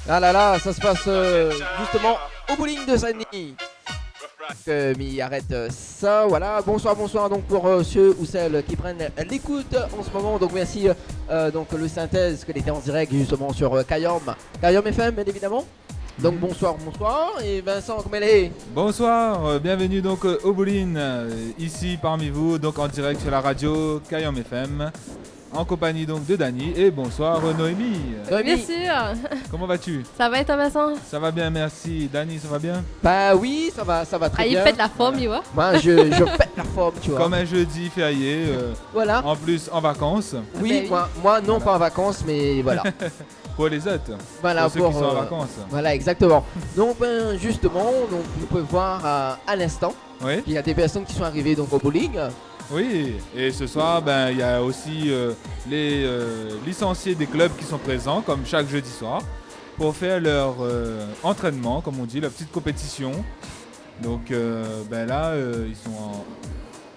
Ah là là, ça se passe justement au bowling de Saint-Denis. Mais arrête ça, voilà. Bonsoir, bonsoir donc pour ceux ou celles qui prennent l'écoute en ce moment. Donc merci donc le synthèse que était en direct justement sur Kayom FM bien évidemment. Donc bonsoir, bonsoir et Vincent Comélé. Bonsoir, bienvenue donc au bowling ici parmi vous donc en direct sur la radio Kayom FM. En compagnie donc de Dany et bonsoir Noémie. Bien sûr. Comment vas-tu? Ça va et toi Vincent? Ça va bien, merci. Dany, ça va bien? Bah oui, ça va très bien. Il pète la forme, tu vois. Moi je pète la forme, tu vois. Comme un jeudi férié, voilà. En plus en vacances. Oui, moi non pas en vacances, mais voilà. Pour les autres, voilà, pour ceux qui sont en vacances. Voilà, exactement. Donc justement, donc, vous pouvez voir à l'instant qu'il y a des personnes qui sont arrivées donc, au bowling. Oui, et ce soir, il y a aussi les licenciés des clubs qui sont présents, comme chaque jeudi soir, pour faire leur entraînement, comme on dit, la petite compétition. Donc là, ils sont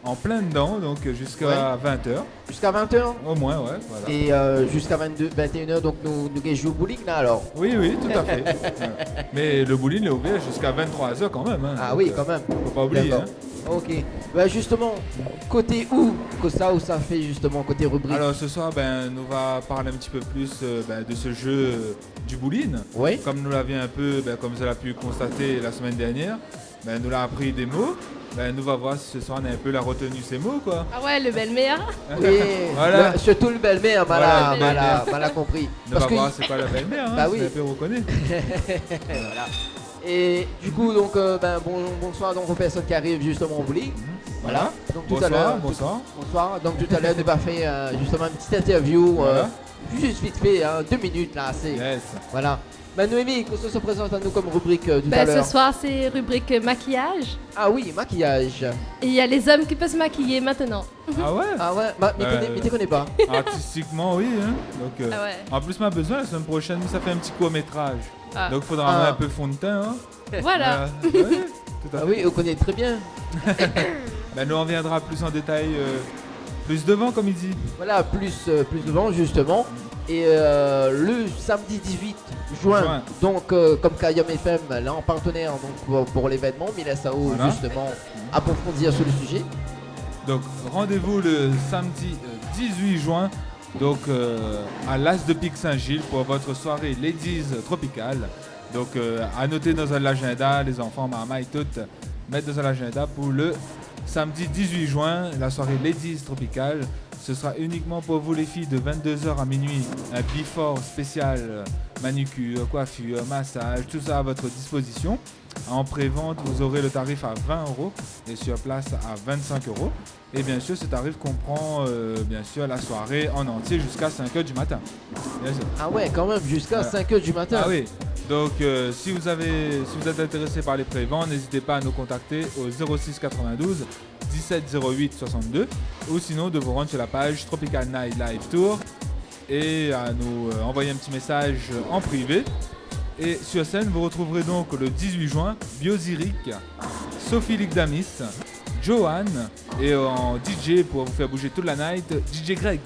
en plein dedans, donc jusqu'à 20h. Jusqu'à 20h? Au moins, ouais. Voilà. Et jusqu'à 21h, donc nous jouons au bowling là alors? Oui, tout à fait. Ouais. Mais le bowling est ouvert jusqu'à 23h quand même. Hein, ah donc, oui, quand même. Faut pas oublier. Hein. Ok. Bah justement, côté où ça fait justement, côté rubrique? Alors ce soir, nous va parler un petit peu plus de ce jeu du bowling. Oui. Comme nous l'avions un peu, comme vous avez pu constater la semaine dernière, nous l'a appris des mots. Nous va voir si ce soir on a un peu la retenue ces mots quoi. Ah ouais, le belle-mère. Oui, voilà. Surtout le belle-mère, voilà, compris. Nous va voir c'est pas la belle-mère, bah oui. Un peu reconnaît. Voilà. Et du coup donc bonsoir donc aux personnes qui arrivent justement au bowling. Voilà. Donc tout à l'heure. Bonsoir. Bonsoir. Donc tout à l'heure, on va faire justement une petite interview. Voilà. Juste vite fait, 2 minutes là, c'est. Yes. Voilà. Noémie, qu'est-ce que se présente à nous comme rubrique tout à l'heure? Ce soir, c'est rubrique maquillage. Ah oui, maquillage. Et il y a les hommes qui peuvent se maquiller maintenant. Ah ouais? Ah ouais, mais tu connais pas. Artistiquement, oui. Hein. Donc, ah ouais. En plus, ma besoin, la semaine prochaine, ça fait un petit court-métrage. Ah. Donc, il faudra un peu fond de teint. Hein. Voilà. Oui, tout à fait. Oui, on connaît très bien. Nous, on reviendra plus en détail, plus devant, comme il dit. Voilà, plus devant, justement. Et le samedi 18 juin, donc comme Kayom FM, là en partenaire donc, pour l'événement, Milasao justement approfondir sur le sujet. Donc rendez-vous le samedi 18 juin donc à l'As de Pic Saint-Gilles pour votre soirée Ladies Tropicale. Donc à noter dans l'agenda, les enfants, maman et toutes, mettre dans l'agenda pour le samedi 18 juin, la soirée Ladies Tropicale. Ce sera uniquement pour vous les filles de 22h à minuit, un before spécial, manucure, coiffure, massage, tout ça à votre disposition. En pré-vente, vous aurez le tarif à 20 € et sur place à 25 €. Et bien sûr, ce tarif comprend bien sûr la soirée en entier jusqu'à 5h du matin. Ah ouais, quand même, jusqu'à 5h du matin. Ah oui. Donc si vous êtes intéressé par les préventes, n'hésitez pas à nous contacter au 06 92 17 08 62 ou sinon de vous rendre sur la page Tropical Night Live Tour et à nous envoyer un petit message en privé. Et sur scène, vous retrouverez donc le 18 juin Biosiric, Sophie Ligdamis, Johan et en DJ pour vous faire bouger toute la night, DJ Gregs.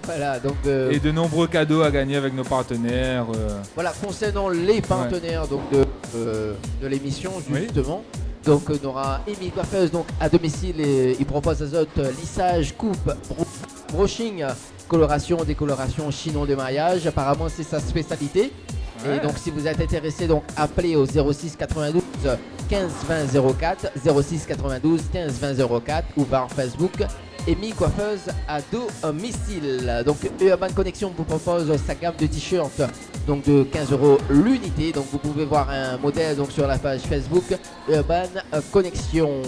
Voilà donc et de nombreux cadeaux à gagner avec nos partenaires. Voilà, concernant les partenaires donc de l'émission justement. Oui. Donc on aura Amy Coiffeuse donc à domicile et il propose aux autres lissage, coupe, brushing, coloration, décoloration, chinon de mariage. Apparemment c'est sa spécialité. Ouais. Et donc si vous êtes intéressé, donc appelez au 06 92 15 20 04, 06 92 15 20 04 ou par Facebook Amy Coiffeuse à domicile. Donc Urban Connection vous propose sa gamme de t-shirts donc de 15 € l'unité. Donc vous pouvez voir un modèle donc sur la page Facebook Urban Connection.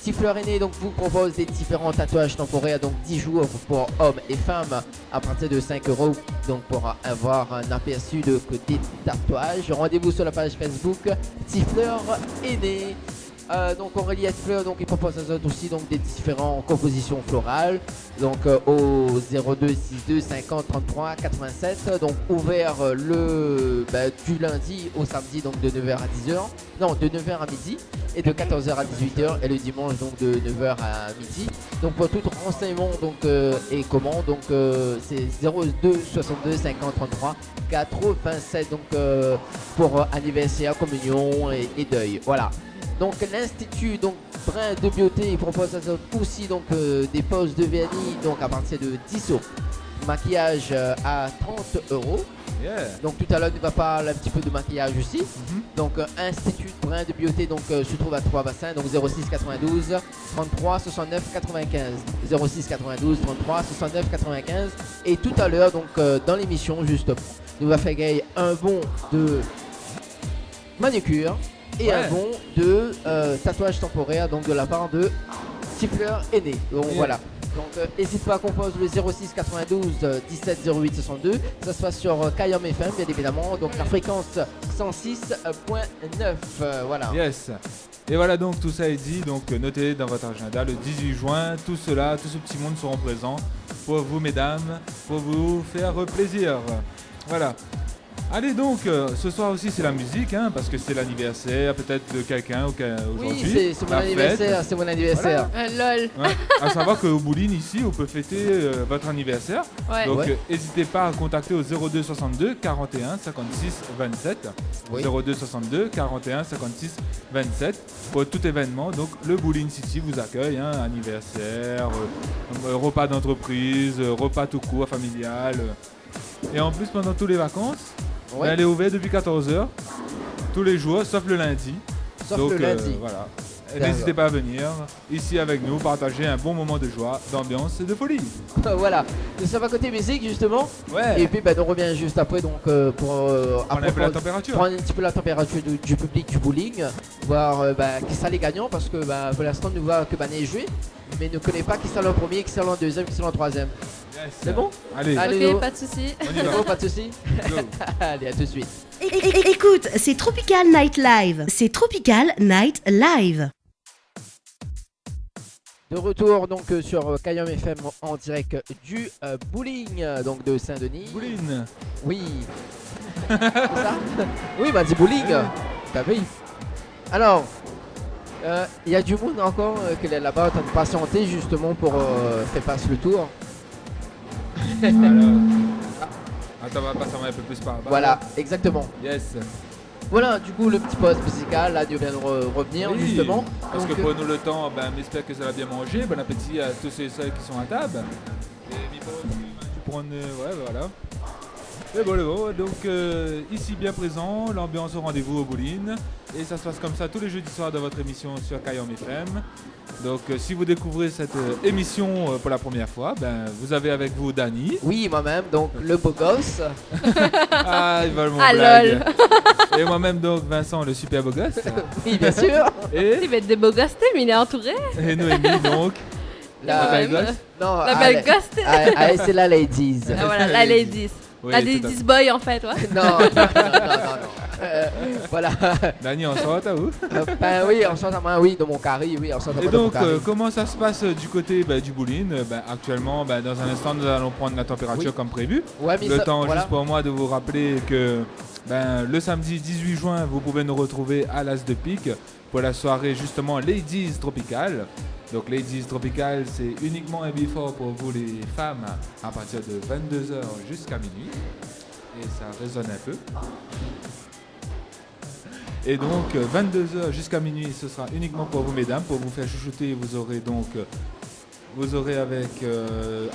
Siffleur Aîné donc vous propose des différents tatouages temporaires, donc 10 jours pour hommes et femmes à partir de 5 € donc pour avoir un aperçu de des tatouages. Rendez-vous sur la page Facebook Siffleur Aîné. Donc Aurélie Fleur, donc il propose aux autres aussi donc des différentes compositions florales. Donc au 02 62 50 33 87. Donc ouvert du lundi au samedi donc de 9h à 10h. Non, de 9h à midi et de 14h à 18h et le dimanche donc de 9h à midi. Donc pour tout renseignement donc et commande donc c'est 02 62 50 33 87 donc pour anniversaire, communion et deuil. Voilà. Donc l'Institut donc Brin de Beauté il propose aussi donc des poses de vernis donc à partir de 10 euros. Maquillage à 30 euros. Yeah. Donc tout à l'heure, on va parler un petit peu de maquillage aussi. Donc Institut Brin de Beauté donc, se trouve à Trois-Bassins, donc 06 92 33 69 95. 06 92 33 69 95. Et tout à l'heure, donc dans l'émission, justement, nous va faire gagner un bon de manucure et un bon de tatouage temporaire donc de la part de Tiffleur Aîné. Donc voilà. Donc n'hésite pas à composer le 06 92 17 08 62. Ça se passe sur Kayam FM bien évidemment. Donc la fréquence 106.9. Voilà. Yes. Et voilà donc tout ça est dit. Donc notez dans votre agenda le 18 juin. Tout ce petit monde seront présents pour vous mesdames, pour vous faire plaisir. Voilà. Allez donc, ce soir aussi c'est la musique, hein, parce que c'est l'anniversaire peut-être de quelqu'un aujourd'hui. Oui, c'est mon anniversaire, c'est mon anniversaire. Voilà. Lol. Ouais. À savoir qu'au bowling ici, on peut fêter votre anniversaire. Ouais. Donc n'hésitez pas à contacter au 02 62 41 56 27. Oui. 02 62 41 56 27 pour tout événement. Donc le Bowling City vous accueille, hein, anniversaire, repas d'entreprise, repas tout court, familial. Et en plus pendant toutes les vacances, elle est ouverte depuis 14h, tous les jours, sauf le lundi. Sauf donc, le lundi. Voilà. N'hésitez pas à venir ici avec nous, partager un bon moment de joie, d'ambiance et de folie. Voilà. Nous sommes à côté musique justement. Ouais. Et puis on revient juste après donc pour prendre un peu la température. Prendre un petit peu la température du public du bowling, voir qui sont les gagnants parce que pour l'instant nous voit que Bané jouer, mais ne connaît pas qui sont le premier, qui sont le deuxième, qui sont le troisième. Yes. C'est bon? Allez. Ok, pas de soucis. On y C'est va. bon, pas de soucis. Go. Allez, à tout de suite. Écoute, c'est Tropical Night Live. C'est Tropical Night Live. De retour donc sur Kayam FM en direct du bowling donc de Saint-Denis. Bowling. Oui. C'est ça? Oui, bah dit bowling. Bah oui. Alors, il y a du monde encore qui est là-bas en train de patienter justement pour faire passer le tour. Attends, on va passer un peu plus par là-bas. Voilà, exactement. Yes. Voilà, du coup, le petit poste musical, là, nous vient de revenir Oui, justement. Parce Donc, que pour nous le temps, j'espère que ça va bien manger. Bon appétit à tous ceux qui sont à table. Et tu prends, voilà. Et bon, donc ici bien présent, l'ambiance au rendez-vous au bowling. Et ça se passe comme ça tous les jeudis soirs dans votre émission sur Kayam FM. Donc si vous découvrez cette émission pour la première fois, vous avez avec vous Dany. oui, moi-même, donc le beau gosse. Ah, il vole mon Ah, blague. lol. Et moi-même donc Vincent, le super beau gosse. Oui, bien sûr. Il va être des beaux gostés, mais il est entouré. Et Noémie donc. La belle Ouais. gosse. Non, La belle gostée. c'est la ladies. Ah, voilà, la ladies. Oui, La tout à ladies fait. boy en fait, ouais. Non. Voilà. Dany, on sort à où? Oui, on chante à moi, oui, dans mon carré, oui, on chante à Et moi dans mon donc, carré. comment ça se passe du côté du bowling? Actuellement, dans un instant, nous allons prendre la température Oui. comme prévu. Ouais, mais Le ça- temps voilà. juste pour moi de vous rappeler que le samedi 18 juin, vous pouvez nous retrouver à l'As de Pique pour la soirée justement Ladies Tropical. Donc Ladies Tropical, c'est uniquement un before pour vous les femmes à partir de 22h jusqu'à minuit. Et ça résonne un peu. Et donc 22h jusqu'à minuit, ce sera uniquement pour vous mesdames, pour vous faire chouchouter. Vous aurez avec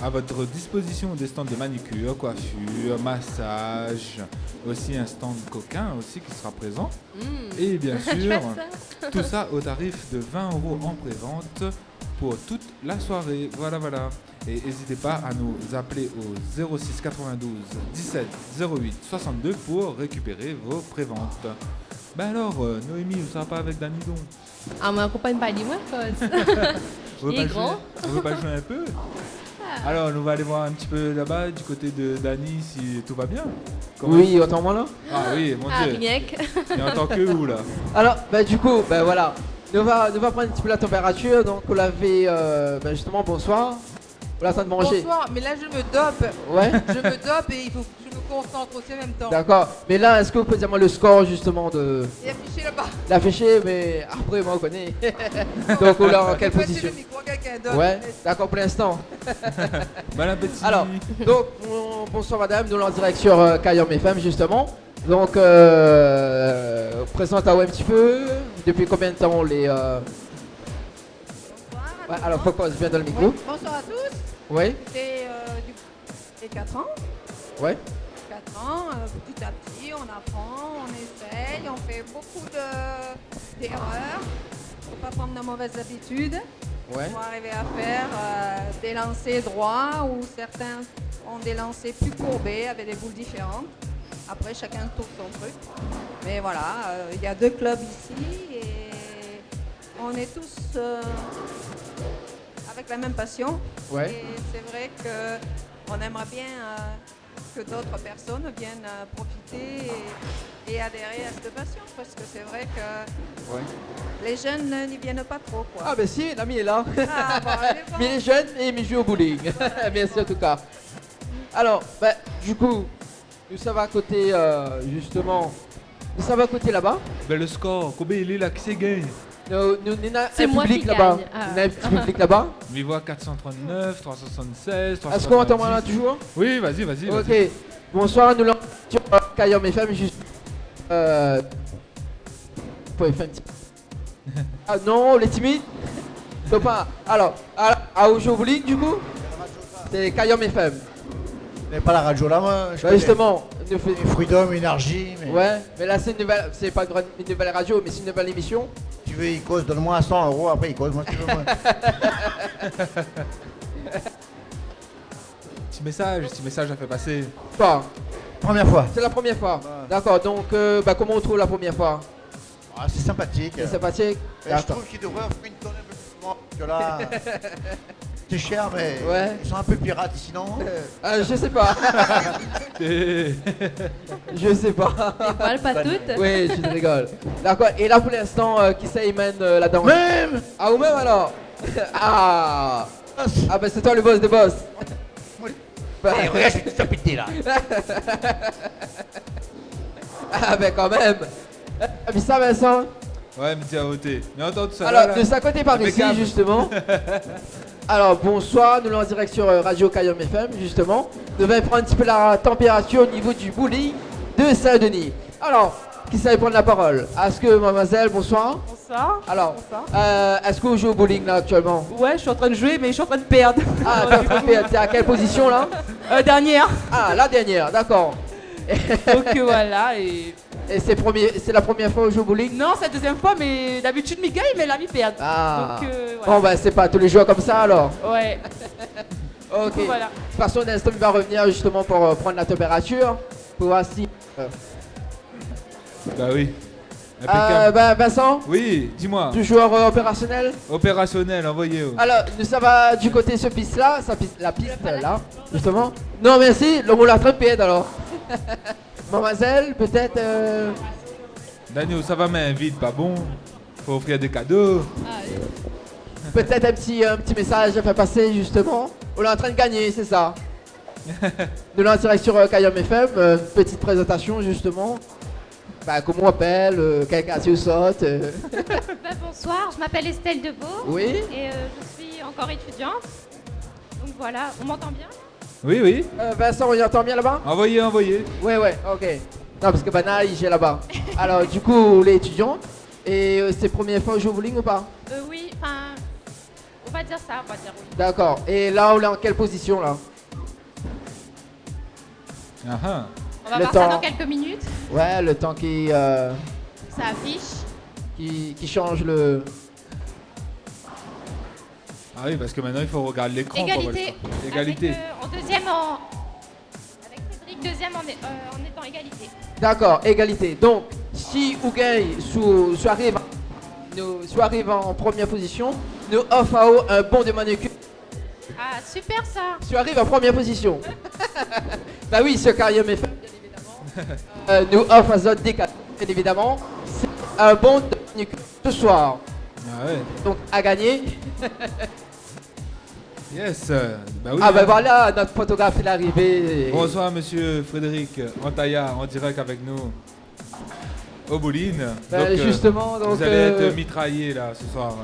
à votre disposition des stands de manicure, coiffure, massage, aussi un stand coquin aussi qui sera présent. Et bien sûr, Ça. tout ça au tarif de 20 € en pré-vente pour toute la soirée. Voilà. Et n'hésitez pas à nous appeler au 06 92 17 08 62 pour récupérer vos préventes. Alors, Noémie, vous ne serez pas avec Dany donc? Ah, mais accompagne pas dis-moi, quoi. On veut Il est pas grand. jouer? On veut pas jouer un peu? Alors, nous va aller voir un petit peu là-bas, du côté de Dany, si tout va bien. Comment- Oui, entends-moi là. Ah oui, mon Ah, Dieu. rien que. Et en tant que où, là? Alors, du coup, voilà. nous va prendre un petit peu la température. Donc, on l'avait justement, bonsoir. On est en train de manger. Bonsoir, mais là je me dope. Ouais. Je me dope et il faut que je me concentre aussi en même temps. D'accord. Mais là, est-ce que vous pouvez dire moi le score justement de Et affiché là-bas. l'affiché? Mais après, moi, on connaît. Donc, on est en quelle Passer position? le micro à quelqu'un d'autre. Ouais. D'accord pour l'instant. Bon appétit. Alors, donc, bonsoir madame, nous en direct sur Kayom FM justement. Donc, présente-toi un petit peu. Depuis combien de temps les. Bonsoir. Ouais, alors, faut pas bien dans le micro. Ouais, bonsoir à tous. Oui, C'est 4 ans. ouais. 4 ans, petit à petit, on apprend, on essaye, on fait beaucoup d'erreurs pour pas prendre de mauvaises habitudes. Ouais. Pour arriver à faire des lancers droits ou certains ont des lancers plus courbés avec des boules différentes. Après, chacun trouve son truc. Mais voilà, il y a 2 clubs ici et on est tous avec la même passion. Ouais. Et c'est vrai qu'on aimerait bien que d'autres personnes viennent profiter et adhérer à cette passion parce que c'est vrai que Ouais. les jeunes n'y viennent pas trop. Quoi. Ah, ben si, l'ami est là. Ah, bon, elle est bon. Mais il est jeune et il joue au bowling. Merci en tout cas. Alors, ben, du coup, nous sommes à côté, justement. Nous sommes à côté là-bas. Ben, le score, combien il est là? Qui c'est gagne? Nous avons C'est un moi public qui là-bas. gagne. Ah. On a un petit public là-bas. On voit 439, 376, 370. Est-ce qu'on entend là toujours? Oui, vas-y, vas-y. Ok. vas-y. Bonsoir, nous l'avons sur Kayom FM. Juste. Vous pouvez faire un petit. Ah non, les timides. Donc, pas. Alors, à Ojo Bowling du coup? C'est Kayom FM. Mais pas la radio là, moi. Je Bah, connais. justement, nous fait- Freedom, énergie. Mais Ouais, mais là c'est une nouvelle, c'est pas une nouvelle radio, mais c'est une nouvelle émission. Tu veux, il cause, donne-moi 100 €, après il cause, moi si tu veux. Moi. Petit message à faire passer. Pas. Première fois. C'est la première fois. Ouais. D'accord, donc comment on trouve la première fois? Ah, c'est sympathique. C'est sympathique. Et je trouve qu'ils devraient offrir une tonne un peu plus souvent. Parce que là, c'est cher, mais Ouais. ils sont un peu pirates sinon. Je sais pas. Je sais pas. Des balles, pas toutes. Oui, je rigole. D'accord, et là pour l'instant, qui ça y mène la danse? Même Ah, ou même alors? Ah bah c'est toi le boss des boss. Bah, Eh, regarde, je suis tout pété là. ah bah quand même. Ah, mais ça Vincent? Ouais, me dis à ôter. Mais entends tout ça. Alors, là, de sa côté par ici, Impeccable. justement. Alors, bonsoir, nous sommes en direct sur Radio Kayom FM, justement. Nous allons prendre un petit peu la température au niveau du bowling de Saint-Denis. Alors, qui savait prendre la parole? Est-ce que, mademoiselle, bonsoir. Bonsoir. Alors, Bonsoir. est-ce que vous jouez au bowling là actuellement? Ouais, je suis en train de jouer, mais je suis en train de perdre. Ah, t'es à quelle position là? Dernière. Ah, la dernière, d'accord. Donc voilà, et... Et c'est la première fois que vous jouez au bowling? Non, c'est la deuxième fois, mais d'habitude, Mika, il met la vie perdre. Ah. Donc Bon, voilà. bah, c'est pas tous les joueurs comme ça alors. Ouais, Ok. voilà. De toute façon, l'instant, il va revenir justement pour prendre la température. Pour voir si. Bah oui. Impeccable. Bah, Vincent, Oui, dis-moi. toujours opérationnel. Opérationnel, envoyé. Alors, nous ça va du côté de ce piste-là, la piste là, justement. Non, merci, on l'a trompé alors. Mademoiselle, peut-être. Daniel, ça va, mais vite, pas bon. Faut offrir des cadeaux. Peut-être un petit message à faire passer justement. On est en train de gagner, c'est ça. Nous sommes en direct sur Kayom FM, petite présentation justement. Bah, comment on appelle, quelqu'un qui saute. Bah, bonsoir, je m'appelle Estelle Debeau Oui. et je suis encore étudiante. Donc voilà, on m'entend bien? Oui, oui. Vincent, on y entend bien là-bas? Envoyé, envoyé. Ouais, ok. Non, parce que Bana, il est là-bas. Alors, du coup, les étudiants, et c'est première fois au jeu au bowling ou pas? Oui, enfin, on va dire ça, on va dire oui. D'accord. Et là, on est en quelle position là? Ah ah. On va Le voir ça temps. dans quelques minutes. Ouais, le temps qui Ça affiche. change le. Ah oui, parce que maintenant, il faut regarder l'écran. pour voir le Égalité. score. Égalité. Avec, en deuxième, avec Cédric, deuxième en étant égalité. D'accord, égalité. Donc, si Ougay arrive en première position, nous offre à eux un bon de manucure. Ah, super ça. Si arrive en première position. Bah oui, ce Kayom FM, bien évidemment. Nous offre à Zod des cadeaux, bien évidemment. C'est un bon de manucure ce soir. Ah ouais. Donc à gagner. Yes. Bah oui, Ah ben hein. voilà, notre photographe est arrivé. Bonsoir monsieur Frédéric Antaya en direct avec nous au bowling. Ben, justement, donc, vous allez être mitraillé là ce soir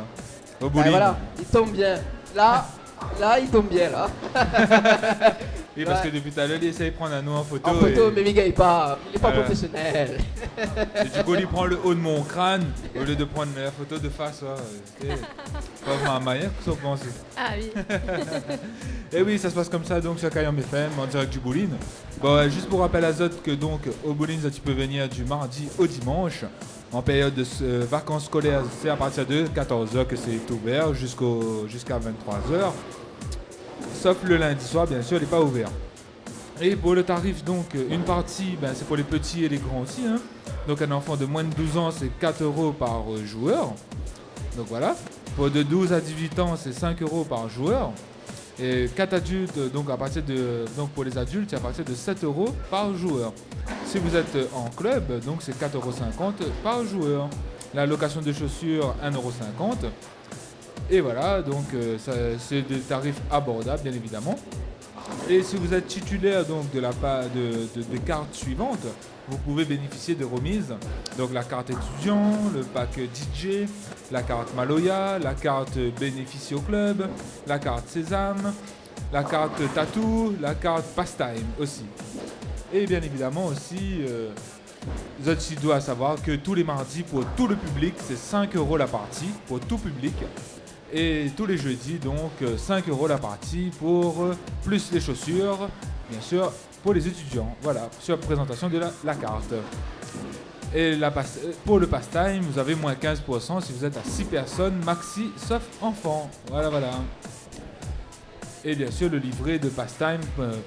au ben, bowling. voilà, il tombe bien. Là, il tombe bien là. Oui, parce Ouais. que depuis tout à l'heure il essaye de prendre un nous en photo. En photo, et- mais Miguel il est pas Voilà. professionnel. Et du coup, il prend le haut de mon crâne au lieu de prendre la photo de face. Ouais. Pas vraiment un manière que ça pense. Ah oui. Et oui, ça se passe comme ça donc sur Kayam FM en direct du bowling. Bon, juste pour rappel à Zot que donc au bowling, tu peux venir du mardi au dimanche. En période de vacances scolaires, c'est à partir de 14h que c'est ouvert jusqu'à 23h. Sauf le lundi soir, bien sûr, il n'est pas ouvert. Et pour le tarif, donc, une partie, ben, c'est pour les petits et les grands aussi. Hein. Donc un enfant de moins de 12 ans, c'est 4 € par joueur. Donc voilà. Pour de 12 à 18 ans, c'est 5 € par joueur. Et 4 adultes, donc pour les adultes, c'est à partir de 7 € par joueur. Si vous êtes en club, donc c'est 4,50 € par joueur. La location de chaussures, 1,50 €. Et voilà, donc c'est des tarifs abordables, bien évidemment. Et si vous êtes titulaire donc des cartes suivantes, vous pouvez bénéficier de remises. Donc la carte étudiant, le pack DJ, la carte Maloya, la carte bénéficie au club, la carte Sésame, la carte Tattoo, la carte Pastime aussi. Et bien évidemment aussi, vous aussi doit savoir que tous les mardis pour tout le public, c'est 5 € la partie pour tout public. Et tous les jeudis, donc 5 € la partie pour plus les chaussures, bien sûr, pour les étudiants. Voilà, sur la présentation de la carte. Et pour le pastime, vous avez moins 15% si vous êtes à 6 personnes maxi, sauf enfants. Voilà, voilà. Et bien sûr, le livret de pastime,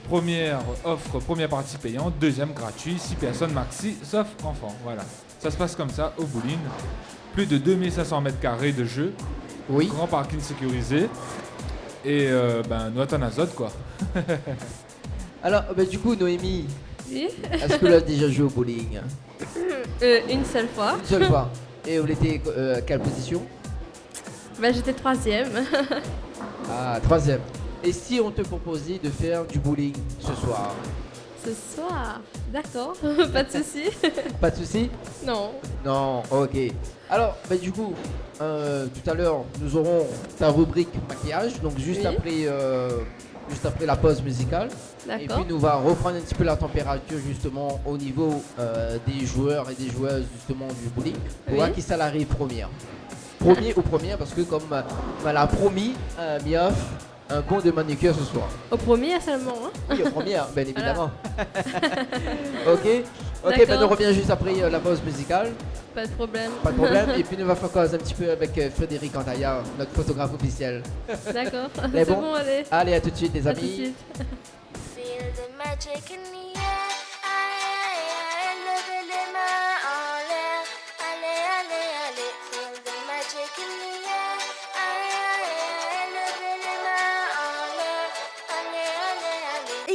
première offre, première partie payante, deuxième gratuit, 6 personnes maxi, sauf enfants. Voilà. Ça se passe comme ça au bowling. Plus de 2500 m² de jeu. Oui. Grand parking sécurisé. Et nous attendons à Zod, quoi. Alors, du coup, Noémie, Oui. est-ce que tu as déjà joué au bowling? Une seule fois. Une seule fois. Et vous étiez à quelle position? Ben, j'étais 3e. Ah, 3e. Et si on te proposait de faire du bowling ce soir? Ce soir. D'accord. Pas de souci. Pas de souci? Non. Non, ok. Alors, du coup, tout à l'heure, nous aurons ta rubrique maquillage, donc juste Oui. après la pause musicale. Et D'accord. puis nous va reprendre un petit peu la température justement au niveau des joueurs et des joueuses justement du bowling pour Oui. voir qui ça l'arrive première. Premier ou première parce que comme elle a promis, Mia, un bon de manucure ce soir. Au premier seulement. Hein. Oui, au première, bien évidemment. Ok, D'accord. nous revient juste après la pause musicale, Pas de problème. pas de problème. Et puis nous va faire cause un petit peu avec Frédéric Antaya, notre photographe officiel. D'accord. Mais C'est bon. bon, allez. Allez, à tout de suite les À tout de amis. suite. Feel the magic in the air. Aïe, levez les mains en l'air. Allez, allez, allez. Feel the magic in the air. Aïe, levez les mains en l'air. Allez,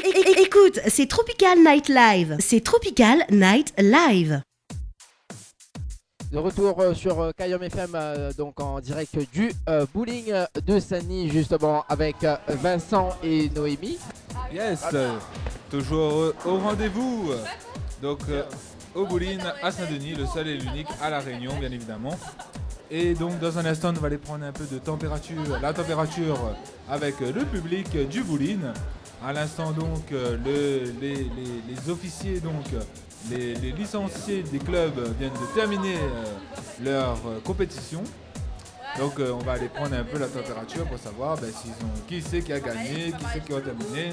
allez, allez. Écoute, c'est Tropical Night Live. C'est Tropical Night Live. De retour sur Kayam FM, donc en direct du bowling de Saint-Denis, justement avec Vincent et Noémie. Yes, toujours au rendez-vous. Donc au bowling à Saint-Denis, le seul et l'unique à La Réunion, bien évidemment. Et donc dans un instant, on va aller prendre un peu de température, la température avec le public du bowling. À l'instant donc, les officiers donc. Les licenciés des clubs viennent de terminer leur compétition. Donc on va aller prendre un peu la température pour savoir qui c'est qui a gagné, qui c'est qui a terminé.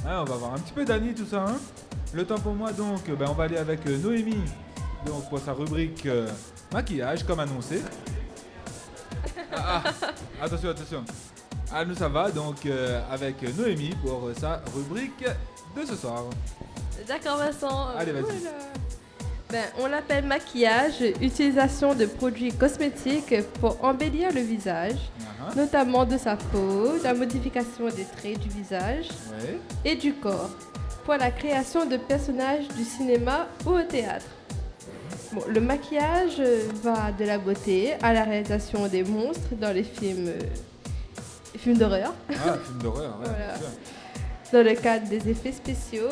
Hein, on va voir un petit peu d'Annie, tout ça. Hein. Le temps pour moi donc, on va aller avec Noémie donc, pour sa rubrique maquillage comme annoncé. Attention, attention. Ah, nous ça va donc avec Noémie pour sa rubrique de ce soir. D'accord, Vincent. Allez, vas-y. Ben, on l'appelle maquillage, utilisation de produits cosmétiques pour embellir le visage, notamment de sa peau, la modification des traits du visage et du corps, pour la création de personnages du cinéma ou au théâtre. Bon, le maquillage va de la beauté à la réalisation des monstres dans les films d'horreur. Ah, film d'horreur, ouais. Voilà. bien sûr. Dans le cadre des effets spéciaux,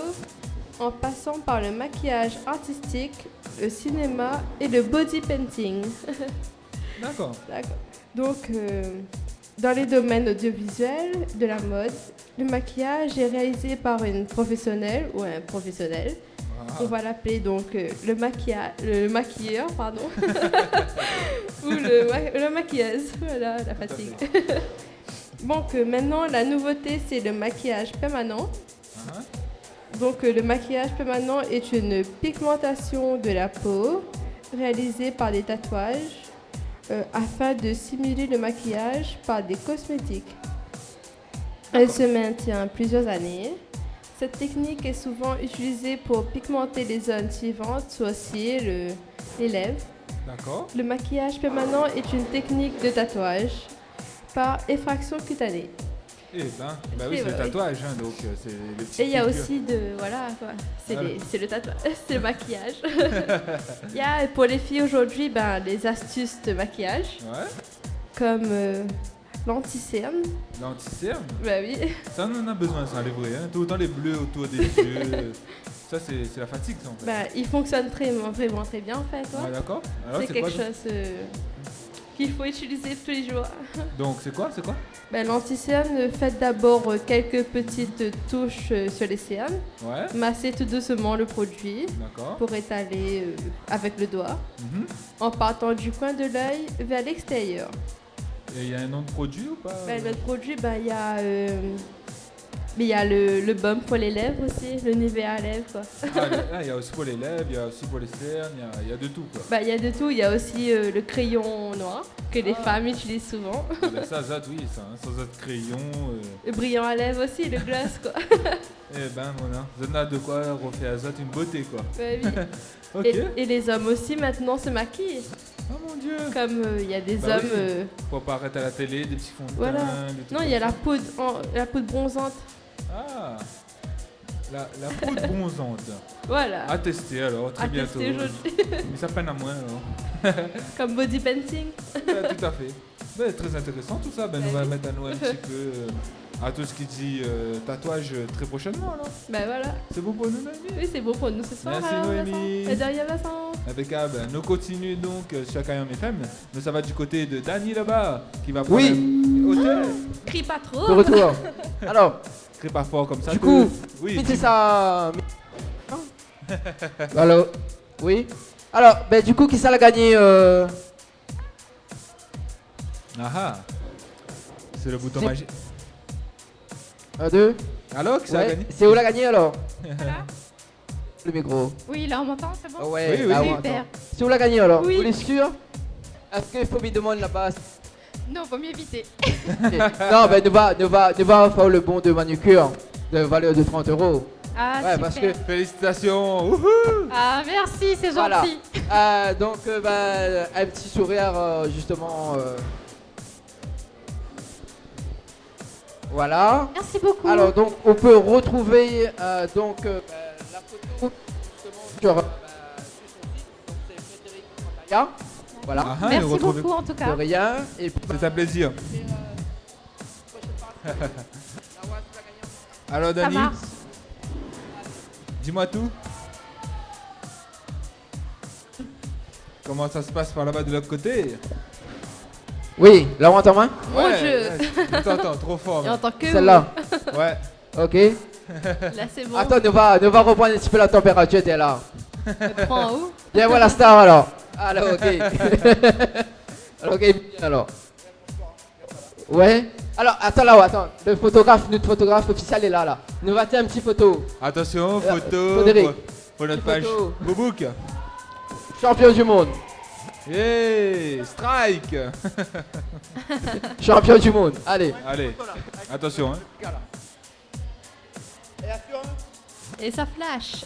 en passant par le maquillage artistique, le cinéma et le body painting. D'accord. D'accord. Donc, dans les domaines audiovisuels, de la mode, le maquillage est réalisé par une professionnelle ou un professionnel. Ah. On va l'appeler donc le maquilleur, pardon, ou la maquilleuse. Voilà, la fatigue. Donc maintenant, la nouveauté, c'est le maquillage permanent. Donc le maquillage permanent est une pigmentation de la peau réalisée par des tatouages afin de simuler le maquillage par des cosmétiques. Elle se maintient plusieurs années. Cette technique est souvent utilisée pour pigmenter les zones suivantes, sourcils, les lèvres. D'accord. Le maquillage permanent est une technique de tatouage par effraction cutanée. Eh ben, bah oui, Et c'est le bah oui. tatouage, hein, donc c'est les petites Et il y a piqûres. aussi voilà quoi, Voilà. c'est le tatouage, c'est le maquillage. Il y a pour les filles aujourd'hui les astuces de maquillage Ouais. comme l'anti-cerne. L'anti-cerne. Bah oui. Ça, on en a besoin, ça, les vrais. Hein. Tout le temps les bleus autour des yeux. Ça, c'est la fatigue, ça, en fait. Bah, il fonctionne vraiment très bien en fait. Ouais. Ouais, d'accord. Alors, C'est c'est quelque quoi, chose qu'il faut utiliser tous les jours. donc, c'est quoi Bah, l'anti-cerne, faites d'abord quelques petites touches sur les cernes. Ouais. Massez tout doucement le produit D'accord. pour étaler avec le doigt Mhm. en partant du coin de l'œil vers l'extérieur. Et il y a un nom de produit ou pas Bah, notre produit, il y a le baume pour les lèvres aussi, le Nivea à lèvres. Quoi. Il y a aussi pour les lèvres, il y a aussi pour les cernes, il y a de tout, quoi. Bah, il y a de tout, il y a aussi le crayon noir que les femmes utilisent souvent. Ah, ben ça, oui, ça, hein, sans autre crayon. Le brillant à lèvres aussi, le gloss quoi. Eh ben, voilà. Vous en avez de quoi refaire à ça une beauté, quoi. Bah oui. Ok. Et les hommes aussi maintenant se maquillent. Oh mon dieu. Comme il y a des Bah hommes. oui. Pour apparaître à la télé, des petits fonds de teint. Voilà. des trucs Non, il y a comme la poudre bronzante. Ah, la poudre bronzante. Voilà. À tester alors, très À bientôt. tester aujourd'hui. Mais ça peine à moins alors. Comme body painting. Ouais, tout à fait. Ben, très intéressant tout ça. Ben, nous Bah va oui. mettre à nous un petit peu à tout ce qui dit tatouage très prochainement alors. Bah voilà. C'est bon pour nous, Noémie? Oui, c'est bon pour nous ce soir. Merci, alors, Noémie. Vincent. Et derrière Vincent. Impeccable. Nous continuons donc sur Kayam FM. Nous, ça va du côté de Dany là-bas qui va prendre Oui. un hôtel. Crie pas trop. De retour. Alors, Crie pas fort comme ça. du coup, oui. c'est ça. Alors, oui. Alors, ben du coup, qui ça l'a gagné Ah ah. C'est le bouton C'est- magique. 1, 2. Alors, qui ça a Ouais. gagné? C'est où l'a gagné alors Voilà. Le micro. Oui, là on m'entend, c'est bon? Ah ouais, Oui, ah oui. ouais, Super. attends. C'est où l'a gagné alors Oui. Vous êtes sûr? Est-ce qu'il faut me demander la base? Non, vaut mieux éviter. Non, ben nous va faire le bon de manucure de valeur de 30 €. Ah, Ouais, super. parce que Félicitations. Wouhou. Ah, merci, c'est voilà. gentil. Donc ben, un petit sourire justement. Voilà. Merci beaucoup. Alors donc on peut retrouver la photo justement sur son site. Donc c'est Frédéric Papaya. Voilà. Ah, et Merci retrouvez- beaucoup en tout De cas. rien. Et puis C'est un plaisir. Alors, Ça Dany, marche. dis-moi tout. Comment ça se passe par là-bas de l'autre côté? Oui, là on entend moins. Mon Dieu. Je t'entends trop fort. Et en tant que Celle-là. Ouais. Ok. là c'est bon. Attends, nous va reprendre un petit peu la température, t'es là. Prends où? Viens voir la star alors. Alors, ok. Alors, ok, bien alors. Ouais. Alors, attends là, attends. Notre photographe officiel est là. Nous va faire un petit photo. Attention, photo Frédéric. pour notre Petite page photo. Boubouk. Champion du monde. Yeah, strike. Champion du monde. Allez. Allez, attention. Hein. Et ça flash.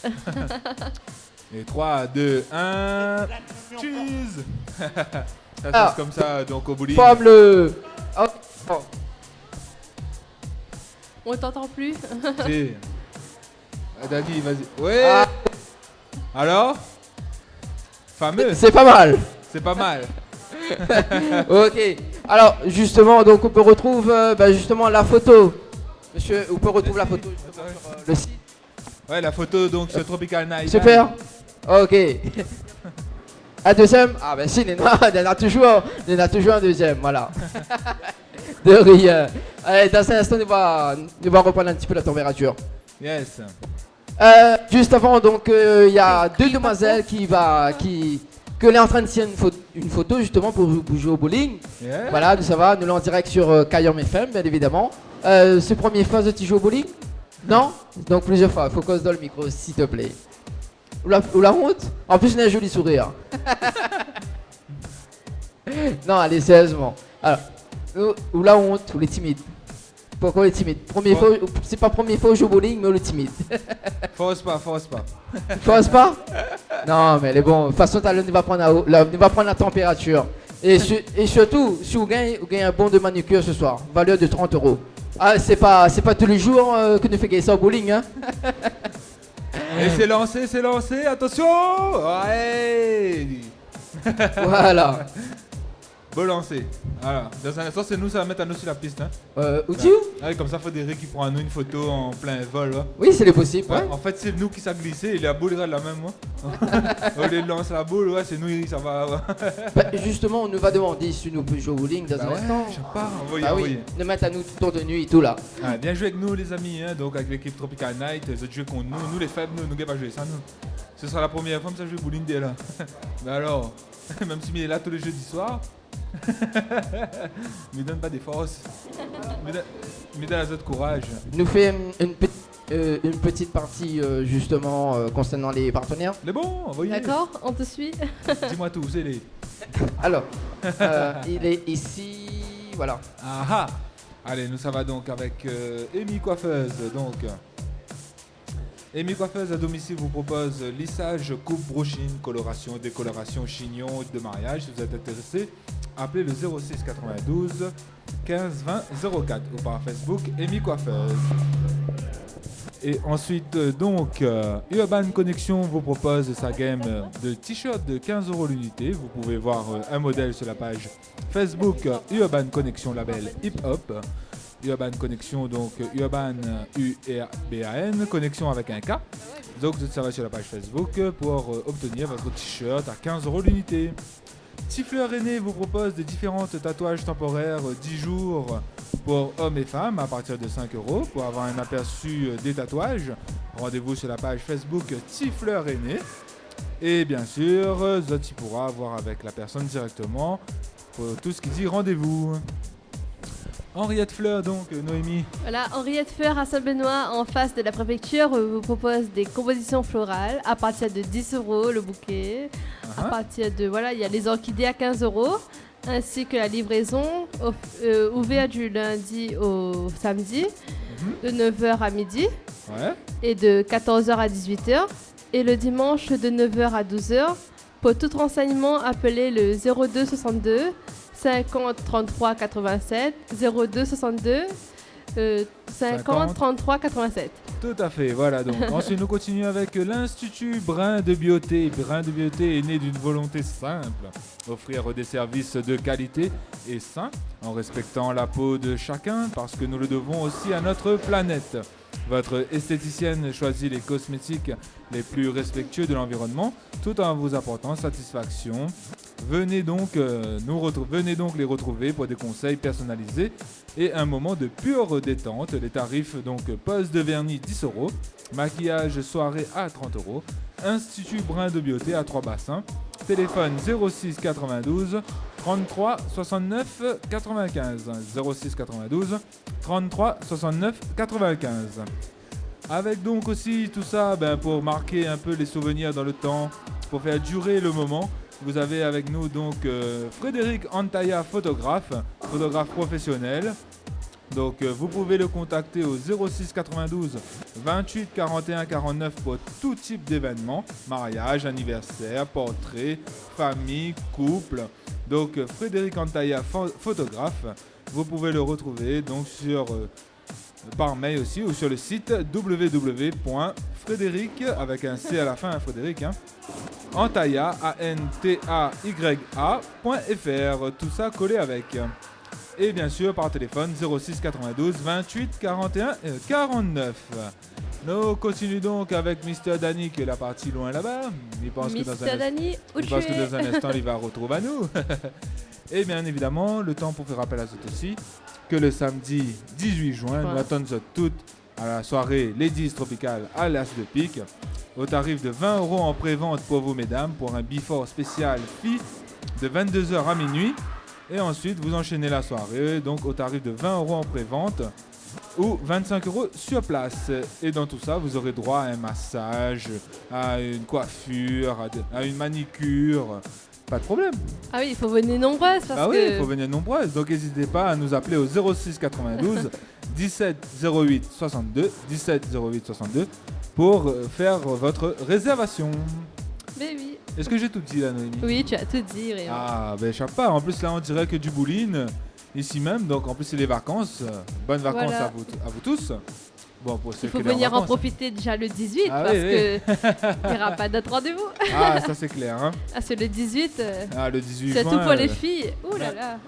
Et 3, 2, 1. Cheese. Ça se Ah. passe comme ça, donc au bowling. Forme le. Oh. Oh. On t'entend plus. Si. Dany, vas-y. Ouais. Ah. Alors, Fameux. C'est pas mal. C'est pas mal. Ok. Alors, justement, donc on peut retrouver justement la photo. Monsieur, on peut retrouver la photo justement sur le site. Ouais, la photo donc sur Tropical Night. Super. Ok. Un deuxième. Ah ben si, il y en a toujours un deuxième, voilà. De rien. Allez, dans un instant, on va reprendre un petit peu la température. Yes. Juste avant, donc, il y a deux demoiselles que l'est en train de tirer une photo justement pour jouer au bowling. Yeah. Voilà, ça va, nous l'en direct sur Kayom FM, bien évidemment. C'est première fois que tu joues au bowling? Non? Donc plusieurs fois, faut qu'on se donne le micro, s'il te plaît. Ou la honte? En plus, il a un joli sourire. Non, allez, sérieusement. Alors, ou la honte, ou les timides. Pourquoi les timides? C'est pas première fois que je joue au bowling, mais les timides. Force pas. Force pas? Non, mais les bons. De toute façon, talent va prendre la température. Et surtout, si vous gagnez un bon de manucure ce soir, valeur de 30 €. Ah, c'est pas tous les jours que nous faisons gagner ça au bowling, hein. Et c'est lancé, attention. Ouais. Voilà. Beau lancer. Voilà. Dans un instant, c'est nous, ça va mettre à nous sur la piste. Hein. Où tu? Ouais, comme ça, Frédéric qui prend à nous une photo en plein vol. Là. Oui, c'est possible. Ouais. En fait, c'est nous qui s'est glissé et la boule reste la même. Au lieu de lancer la boule, ouais, c'est nous, ça va. Justement, on nous va demander si nous pouvons jouer au bowling dans un instant. Je sais pas, Oui, nous mettre à nous tout tour de nuit et tout là. Ah, bien joué avec nous, les amis. Hein. Donc, avec l'équipe Tropical Night, les autres jeux contre nous. Nous, les faibles, nous ne pas jouer ça. Nous. Ce sera la première fois que ça joue au bowling dès là. Mais alors, même si il est là tous les jeudis soirs. Me donne pas des forces. Me donne un autre courage. Nous fait une petite partie justement concernant les partenaires. Mais bon, envoyez. D'accord, on te suit. Dis-moi tout, c'est les. Alors, il est ici, voilà. Ah. Allez, nous ça va donc avec Amy Coiffeuse. Donc, Amy Coiffeuse à domicile vous propose lissage, coupe, brushing, coloration, décoloration, chignon de mariage. Si vous êtes intéressé, appelez le 06 92 15 20 04 ou par Facebook Amy Coiffeuse. Et ensuite, donc, Urban Connection vous propose sa gamme de t-shirts de 15 € l'unité. Vous pouvez voir un modèle sur la page Facebook Urban Connection label Hip Hop. Urban Connection, donc Urban U-R-B-A-N, connexion avec un K. Donc, vous servez sur la page Facebook pour obtenir votre t-shirt à 15 € l'unité. Siffleur Aîné vous propose des différents tatouages temporaires 10 jours pour hommes et femmes à partir de 5 €. Pour avoir un aperçu des tatouages, rendez-vous sur la page Facebook Siffleur Aîné. Et bien sûr, Zoti pourra voir avec la personne directement pour tout ce qui dit rendez-vous. Henriette Fleur, donc, Noémie. Voilà, Henriette Fleur à Saint-Benoît, en face de la préfecture, vous propose des compositions florales à partir de 10 € le bouquet. À partir de, voilà, il y a les orchidées à 15 €, ainsi que la livraison ouverte du lundi au samedi, de 9h à midi, et de 14h à 18h, et le dimanche de 9h à 12h. Pour tout renseignement, appelez le 02 62 50 33 87, 02 62 50 33 87. Tout à fait, voilà donc. Ensuite, nous continuons avec l'Institut Brin de Beauté. Brin de Beauté est né d'une volonté simple, offrir des services de qualité et sains, en respectant la peau de chacun, parce que nous le devons aussi à notre planète. Votre esthéticienne choisit les cosmétiques les plus respectueux de l'environnement, tout en vous apportant satisfaction. Venez donc les retrouver pour des conseils personnalisés et un moment de pure détente. Les tarifs donc pose de vernis 10 €, maquillage soirée à 30 €, Institut Brin de Beauté à 3 bassins, téléphone 06 92 33 69 95, 06 92 33 69 95. Avec donc aussi tout ça pour marquer un peu les souvenirs dans le temps, pour faire durer le moment. Vous avez avec nous donc Frédéric Antaya, photographe professionnel. Donc vous pouvez le contacter au 06 92 28 41 49 pour tout type d'événements, mariage, anniversaire, portrait, famille, couple. Donc Frédéric Antaya, photographe, vous pouvez le retrouver donc sur par mail aussi ou sur le site www.frédéric avec un C à la fin, Frédéric, hein, Antaya, ANTAYA.fr, tout ça collé avec. Et bien sûr par téléphone 06 92 28 41 49. Nous continuons donc avec Mr. Danny qui est la partie loin là-bas. Il pense que dans un instant il va retrouver à nous. Et bien évidemment, le temps pour faire appel à ça aussi, que le samedi 18 juin, nous attendons toutes à la soirée Ladies Tropical à l'As de Pique, au tarif de 20 € en pré-vente pour vous mesdames, pour un before spécial filles de 22h à minuit. Et ensuite, vous enchaînez la soirée, donc au tarif de 20 € en pré-vente ou 25 € sur place. Et dans tout ça, vous aurez droit à un massage, à une coiffure, à une manicure. Pas de problème. Ah oui, il faut venir nombreuses. Oui, il faut venir nombreuses. Donc n'hésitez pas à nous appeler au 06 92 17 08 62 17 08 62 pour faire votre réservation. Mais oui. Est-ce que j'ai tout dit là, Noémie? Oui, tu as tout dit, Réan. Ah, ben je sais pas. En plus là, on dirait que du bowling ici même. Donc en plus c'est les vacances. Bonnes vacances Voilà. à vous tous. Bon, pour ceux Il faut qui venir sont en profiter déjà le 18 Ah parce oui, que il n'y aura pas d'autre rendez-vous. Ah, ça c'est clair. Hein. Ah, c'est le 18. Le 18 c'est juin. tout pour les filles. Ouh là là.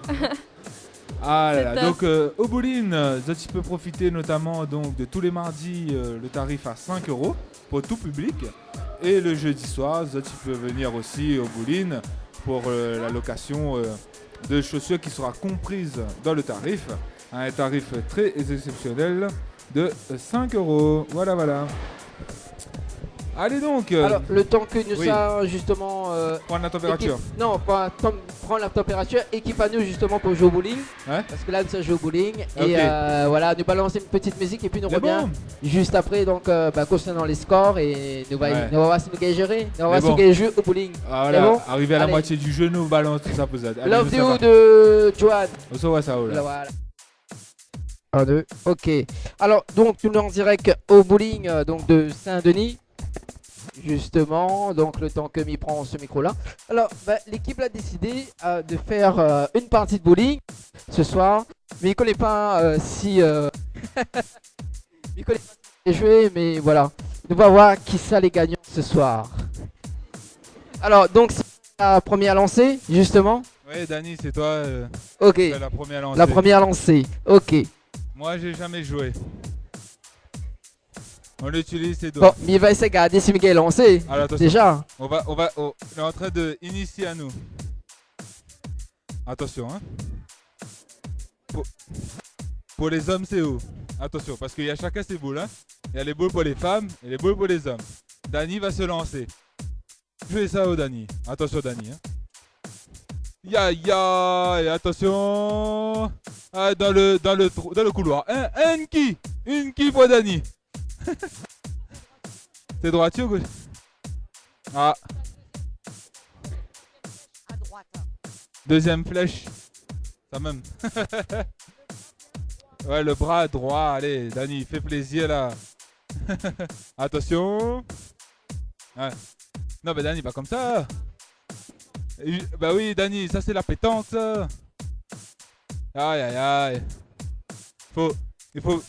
Ah là là. top. Donc au bowling, tu peux profiter notamment donc de tous les mardis le tarif à 5 € pour tout public. Et le jeudi soir, tu peux venir aussi au bowling pour la location de chaussures qui sera comprise dans le tarif. Un tarif très exceptionnel de 5 €. Voilà, voilà. Allez donc. Alors, le temps que nous oui. ça justement. Prendre la température. Non, pas prendre la température, équipe à nous justement pour jouer au bowling. Ouais. Parce que là, nous sommes jouer au bowling. Ok. Et voilà, nous balancer une petite musique et puis nous C'est revient bon. juste après. Donc, concernant les scores et nous va voir si nous gagnons gérer. Nous va voir si bon. nous gagnons jouer au bowling. Ah, C'est voilà, bon arrivé à la Allez. moitié du jeu, nous balance tout ça pour ça. Love you de Joanne. On se voit ça, oh là. Là, voilà. 1, 2, ok. Alors, donc, nous sommes en direct au bowling donc de Saint-Denis. Justement, donc le temps que m'y prend ce micro-là. Alors, l'équipe a décidé de faire une partie de bowling ce soir. Mais il ne connaît pas si... il connaît pas si jouer, mais voilà. On va voir qui ça les gagnants ce soir. Alors, donc, c'est la première lancée, justement. Oui, Dani, c'est toi. Ok. C'est la première lancée. La première lancée, ok. Moi, j'ai jamais joué. On utilise ses doigts. Bon, mais il va essayer de garder si Miguel est lancé. Alors, attention. Déjà. On est en train de initier à nous. Attention, hein. Pour les hommes, c'est où? Attention, parce qu'il y a chacun ses boules, hein. Il y a les boules pour les femmes et les boules pour les hommes. Dani va se lancer. Jouez ça au Dani. Attention, Dani, hein. Et attention. Ah, dans le couloir. Une qui pour Dani. C'est droitier ou gauche? Ah. Deuxième flèche. Ça même. Ouais, le bras droit. Allez, Dani, fais plaisir là. Attention. Ouais. Non, mais Dani, pas comme ça. Bah oui, Dani, ça c'est la pétanque, ça. Aïe, aïe, aïe. Il faut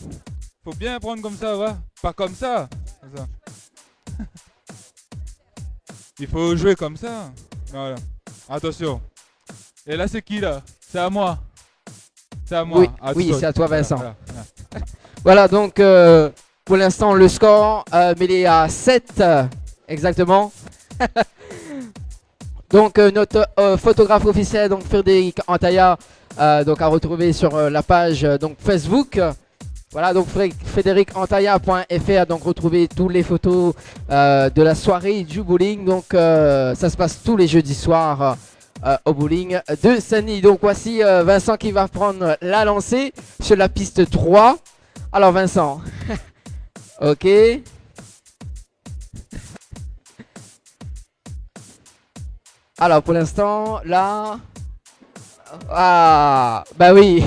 bien prendre comme ça, ouais. Pas comme ça. Comme ça. Il faut jouer comme ça. Voilà. Attention. Et là, c'est qui, là? C'est à moi. C'est à moi. Oui, oui, c'est à toi, Vincent. Voilà, donc, pour l'instant, le score, mais il est à 7, exactement. Donc, notre photographe officiel, donc Frédéric Antaya, donc à retrouver sur la page donc Facebook. Voilà, donc frédéricantaya.fr, donc retrouvez toutes les photos de la soirée du bowling. Donc, ça se passe tous les jeudis soirs au bowling de Saint-Denis. Donc, voici Vincent qui va prendre la lancée sur la piste 3. Alors, Vincent, ok. Alors, pour l'instant, là... Ah, bah oui.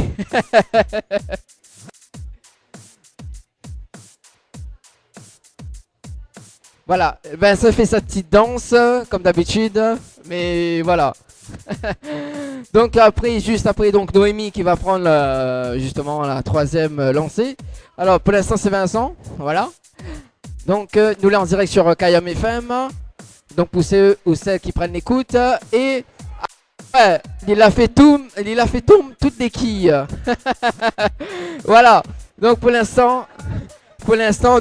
Voilà, Vincent fait sa petite danse, comme d'habitude, mais voilà. Donc après, juste après, donc Noémie qui va prendre justement la troisième lancée. Alors pour l'instant c'est Vincent, voilà. Donc nous là en direct sur Kayam FM. Donc pour ceux ou celles qui prennent l'écoute. Et ouais, il a fait tout toutes les quilles. Voilà, donc pour l'instant,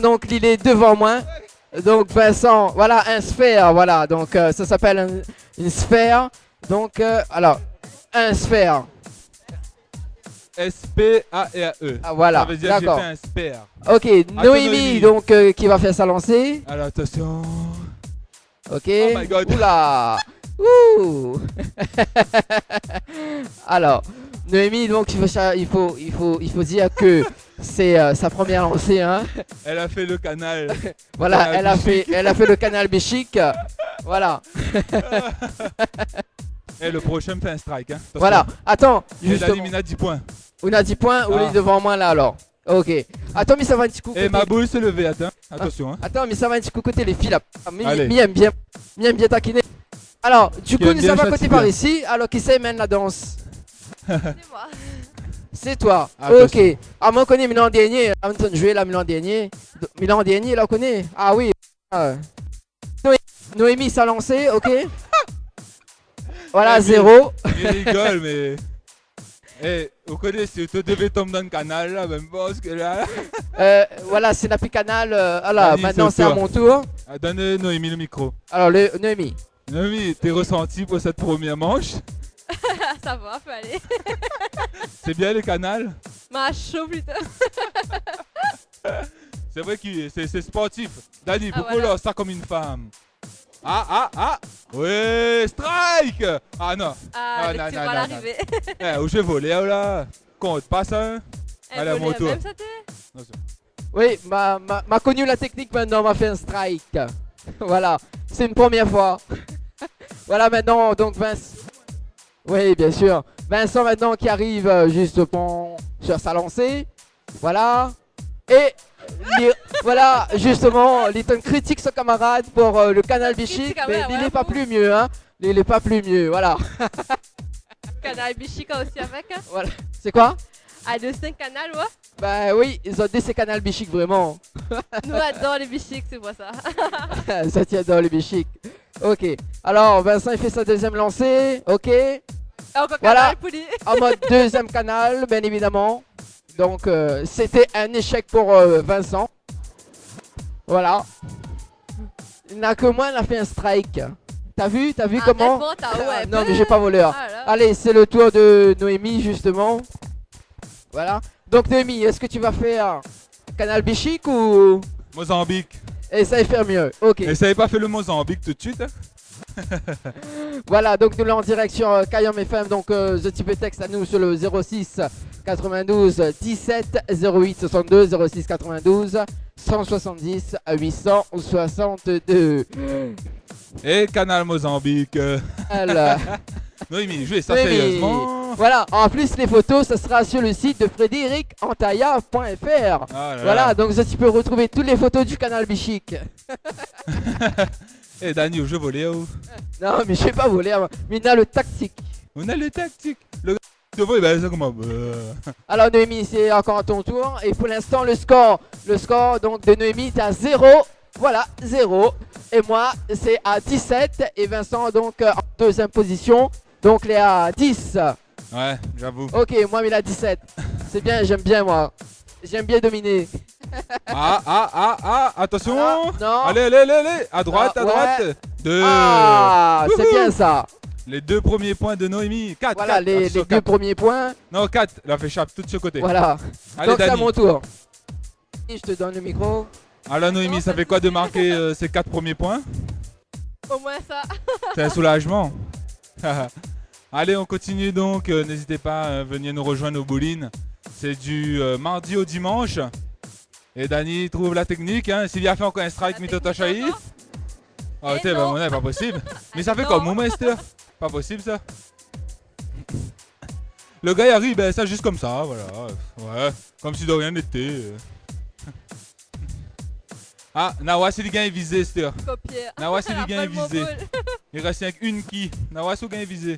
donc il est devant moi. Donc Vincent, voilà un sphère, voilà, donc ça s'appelle une sphère. Donc alors, un sphère. S-P-A-R-E. Ah voilà, ça veut dire que j'ai d'accord. fait un sphère. Ok, Noémie donc qui va faire sa lancée. Alors attention. Ok. Oh my God. Oula. Ouh. Alors, Noémie donc il faut dire que c'est sa première lancée hein. Elle a fait le canal. Voilà, canal elle a fait le canal Béchic. Voilà. Et le prochain fait un strike. Hein. Voilà. Attends, Et justement. Dani a 10 points. On a 10 points, on est devant moi là alors. Ok. Attends, mais ça va un petit coup. Et ma boule s'est levée, attends. Attention. Hein. Attends, mais ça va un petit coup côté les filles là. Allez. Mi aime bien taquiner. Alors, du Qui coup, aime nous bien avons à côté châtier par bien. ici. Alors, qui sait mène la danse? C'est moi. C'est toi. Attention. Ok. Ah, moi, on connaît Milan dernier. Anton joué là, Milan dernier. Milan dernier, là, on connaît. Ah oui. Noémie s'est lancée, ok. Voilà, Eh, 0. Il rigole, mais. Eh, vous connaissez, tu devais tomber dans le canal là, même pas parce que là. Voilà, c'est la canal. Alors, Dani, maintenant, c'est c'est à toi. mon tour. Ah, donne Noémie le micro. Alors, Noémie. Noémie, tes ressentis pour cette première manche? Ça va, faut aller. C'est bien les canals? Ma chaud plutôt. C'est vrai que c'est sportif. Dani, pourquoi voilà. là, ça comme une femme? Ah! Ouais, strike! Ah non. Ah, le non, petit non, bras à non, l'arrivée. Eh, où je volé là? Compte pas ça? Allez, à mon tour. Même sauté. Oui, m'a connu la technique maintenant, m'a fait un strike. Voilà, c'est une première fois. Voilà maintenant, donc Vincent. Oui, bien sûr. Vincent maintenant qui arrive juste sur sa lancée. Voilà. Et voilà, justement, Litton critique son camarade pour le canal Bichic, mais il n'est pas plus mieux, hein. Il n'est pas plus mieux, voilà. Canal Bichica aussi avec. Hein. Voilà. C'est quoi? Ah, de 5 canals, ouais. Bah oui, ils ont dit ces canals Bichic vraiment. Nous adorons les Bichics, c'est pour ça. Ça tient dans le Bichic. Ok. Alors, Vincent, il fait sa deuxième lancée. Ok. Encore Voilà. canal Pouli. En mode deuxième canal, bien évidemment. Donc, c'était un échec pour Vincent. Voilà. Il n'a que moi, il a fait un strike. T'as vu comment? Bon, ouais, Non, mais j'ai pas voleur. Ah, là. Allez, c'est le tour de Noémie, justement. Voilà. Donc, Noémie, est-ce que tu vas faire canal Bichic ou... Mozambique. Essaye de faire mieux. Ok. Et ça n'avait pas fait le Mozambique tout de suite? Hein? Voilà, donc nous là en direct sur Kayam FM. Donc, The Type Texte à nous sur le 06 92 17 08 62 06 92 170 862. Et canal Mozambique. Alors, Noémie, jouez ça Noémie. sérieusement. Voilà, en plus les photos, ça sera sur le site de frédéricantaya.fr. Ah là Voilà, là. donc ça, tu peux retrouver toutes les photos du canal Bichic. Eh Dani, je volais où? Non, mais je vais pas voler, hein. Mais on a le tactique. On a le tactique. Le gars de vol, ben c'est comment? Alors Noémie, c'est encore à ton tour. Et pour l'instant, le score donc de Noémie, c'est à 0. Voilà, 0. Et moi, c'est à 17. Et Vincent, donc, en deuxième position. Donc, il est à 10. Ouais, j'avoue. Ok, moi, il est à 17. C'est bien, j'aime bien, moi. J'aime bien dominer. Attention. Non. Allez, à droite, Ah, à droite. ouais. 2. Ah, c'est bien ça. Les 2 premiers points de Noémie. 4. Voilà, les 2 premiers points. Non, 4. Elle fait chape tout de ce côté. Voilà. Allez, Donc, c'est à Dani. mon tour. Et je te donne le micro. Alors Noémie, ça fait quoi de marquer ces 4 premiers points? Au moins ça. C'est un soulagement. Allez, on continue donc. N'hésitez pas, venez nous rejoindre au bowling. C'est du mardi au dimanche. Et Dani trouve la technique. Hein. S'il y a fait encore un strike, Mitota Shahid. Oh, Eh t'es non. bah, pas possible. Mais ça fait Non. comme mon master. Pas possible ça. Le gars il arrive, ben, ça juste comme ça, voilà. Ouais, comme si de rien n'était. Ah, Nawa, c'est le gain visé, c'est Copier. Nawa, c'est le gain Rappelle mon visé. boule. Il reste avec une qui. Nawa, c'est le gain visé.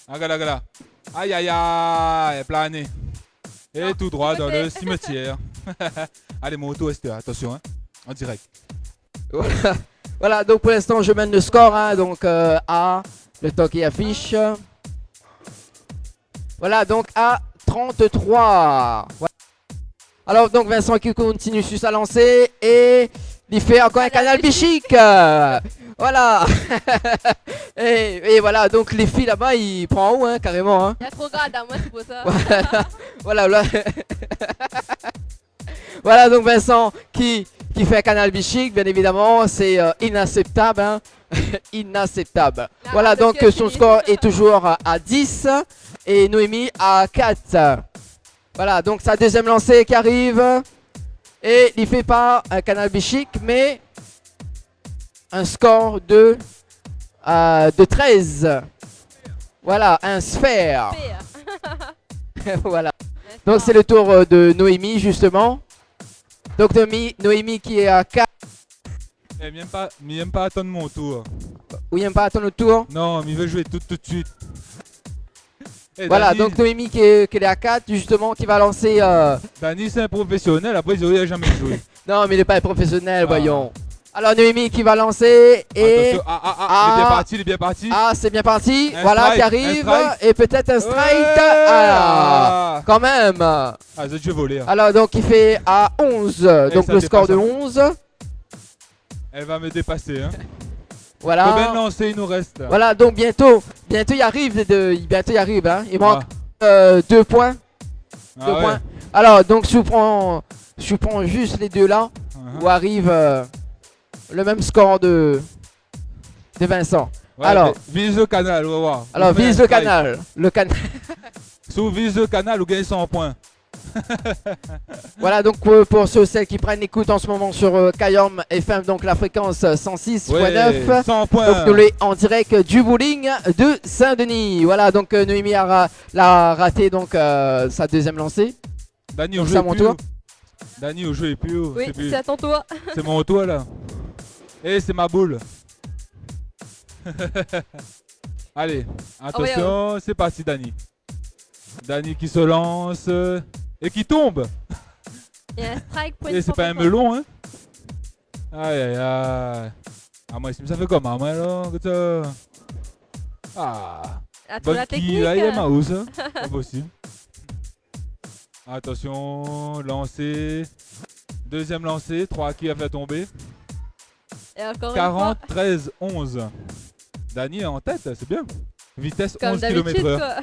Regarde, regarde. Aïe, aïe, aïe, plané. Et Non, tout droit du dans côté. le cimetière. Allez, mon auto, Esther, attention, hein. En direct. Voilà. Voilà, donc pour l'instant, je mène le score, hein, donc à le temps qui affiche. Voilà, donc à 33. Voilà. Alors, donc Vincent qui continue sur sa lancée et il fait encore un canal bichique. Voilà. et voilà, donc les filles là-bas, il prend en haut, hein, carrément. Hein. Il y a trop grade à moi, c'est pour ça. Voilà. Voilà, donc Vincent qui fait un canal bichique, bien évidemment, c'est inacceptable. Hein. Inacceptable. Voilà, donc son score est toujours à 10 et Noémie à 4. Voilà, donc sa deuxième lancée qui arrive. Et il fait pas un canal bichique, mais un score de 13. Voilà, un sphère. Voilà. Donc c'est le tour de Noémie, justement. Donc Noémie qui est à 4. Il n'aime pas attendre mon tour. Ou il n'aime pas attendre le tour. Non, mais il veut jouer tout de suite. Hey, Voilà, Dani, donc Noémie qui est à 4, justement, qui va lancer... Dani, c'est un professionnel, après il n'aurait jamais joué. Non, mais il n'est pas un professionnel, voyons. Alors Noémie qui va lancer et... Attention, il est bien parti. Ah, c'est bien parti. Un Voilà, strike, qui arrive. un strike. Et peut-être un strike. Ouais. Ah, quand même. Ah, je vais voler. Hein. Alors, donc, il fait à 11. Donc, ça le score de dépasse, 11. Elle va me dépasser. Hein. Voilà. Combien de lancers il nous reste? Voilà, donc bientôt il arrive. Bientôt il arrive. Hein. Il manque 2 points. Ah 2 ouais. points. Alors, donc, je prends juste les deux là. Où arrive le même score de Vincent. Ouais, alors, vise le canal, on va voir. Alors, vise le canal. Sous vise le canal, ou gagne 100 points. Voilà, donc pour ceux celles qui prennent écoute en ce moment sur Kayom FM, donc la fréquence 106.9. Ouais, 100 points. Donc nous les en direct du bowling de Saint-Denis. Voilà, donc Noémie l'a raté donc sa deuxième lancée. Dani, donc, au c'est à jeu mon plus tour. haut. Dani, au jeu est plus haut. Oui, c'est à ton tour. C'est mon tour là. Et c'est ma boule. Allez, attention, c'est parti Dani. Dani qui se lance et qui tombe. Il y a un strike pour Et c'est pas un melon, hein. Aïe aïe aïe. Ah, moi, ça fait comment, moi, alors, que ça. Ah. Attends, la technique. Là, il est mouse, hein. Pas possible. Attention, lancer. Deuxième lancé, 3 qui a fait tomber. Et encore 40, 13, 11. Dani est en tête, c'est bien. Vitesse comme 11 d'habitude, km/h. quoi.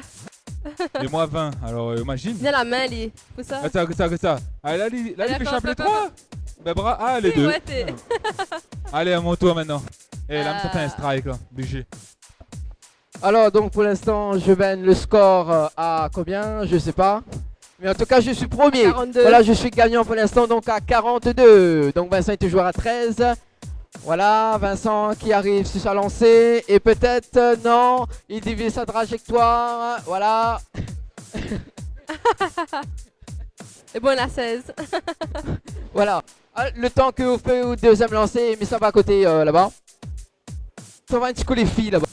Et moi 20, alors imagine. Viens la main, lui. Faut ça. Que ça. Ah, là, il fait chapelet 3. Ben, les Oui, deux. ouais, t'es- Allez, à mon tour maintenant. Et là, ça fait un Ah. strike, là. BG. Alors donc pour l'instant je mène le score à combien? Je sais pas. Mais en tout cas je suis premier. 42. Voilà, je suis gagnant pour l'instant donc à 42. Donc Vincent est toujours à 13. Voilà, Vincent qui arrive sur sa lancée. Et peut-être non, il divise sa trajectoire. Voilà. Et bon, on a 16. Voilà. Ah, le temps que vous faites au deuxième lancé, mais ça va à côté là-bas. Ça va un petit coup les filles là-bas.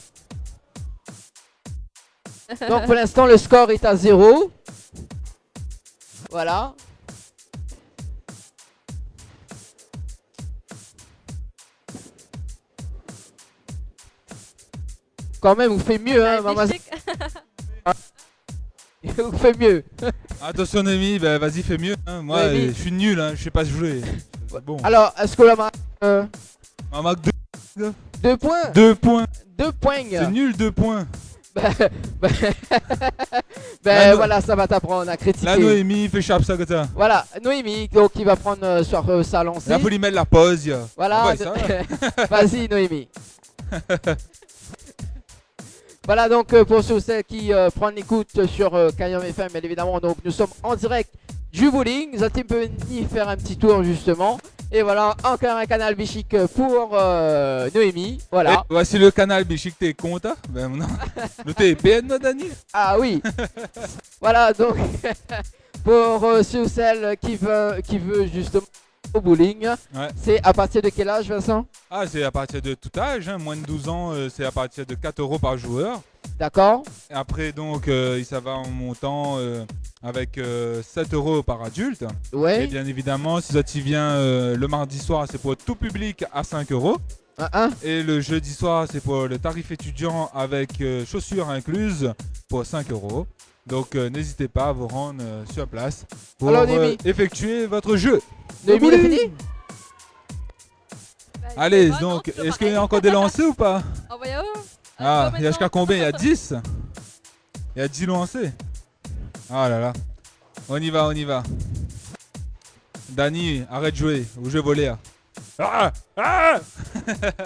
Donc pour l'instant le score est à 0. Voilà. Quand même vous faites mieux hein maman. Vous faites mieux. Attention, Noémie, ben, vas-y, fais mieux. Hein. Moi, Noémie. je suis nul, hein. Je sais pas jouer. Bon. Alors, est-ce que la marque On marque 2. 2 points 2 points. 2 points. C'est nul, 2 points. Ben voilà, ça va t'apprendre à critiquer. La Noémie fait chape ça que ça. Voilà, Noémie, donc il va prendre sur sa lancée. Là, faut lui mettre la pause. Voilà, Ouais, ça va. vas-y Noémie. Voilà donc pour ceux celles qui prennent l'écoute sur Kayom FM, bien évidemment, donc nous sommes en direct du bowling. Vous allez venir faire un petit tour justement. Et voilà, encore un canal bichique pour Noémie. Voilà. Et voici le canal bichique, t'es content? Ben non. Le TPN, non, Dani? Ah oui. Voilà donc pour ceux ou celles qui veut justement au bowling. Ouais. C'est à partir de quel âge, Vincent? Ah, c'est à partir de tout âge, hein. Moins de 12 ans, c'est à partir de 4 € par joueur. D'accord. Et après, donc, ça va en montant avec 7 € par adulte. Ouais. Et bien évidemment, si ça t'y vient le mardi soir, c'est pour tout public à 5 €. Et le jeudi soir, c'est pour le tarif étudiant avec chaussures incluses pour 5 €. Donc, n'hésitez pas à vous rendre sur place pour Alors, Noémie. effectuer votre jeu. Noémie, il est fini? Allez, donc, est-ce qu'il y a encore des lancers ou pas? Ah, il y a jusqu'à combien? Il y a 10? Il y a 10 lancers. Ah là là. On y va, on y va. Dani, arrête de jouer. Ou je vais voler. Là. Ah, ah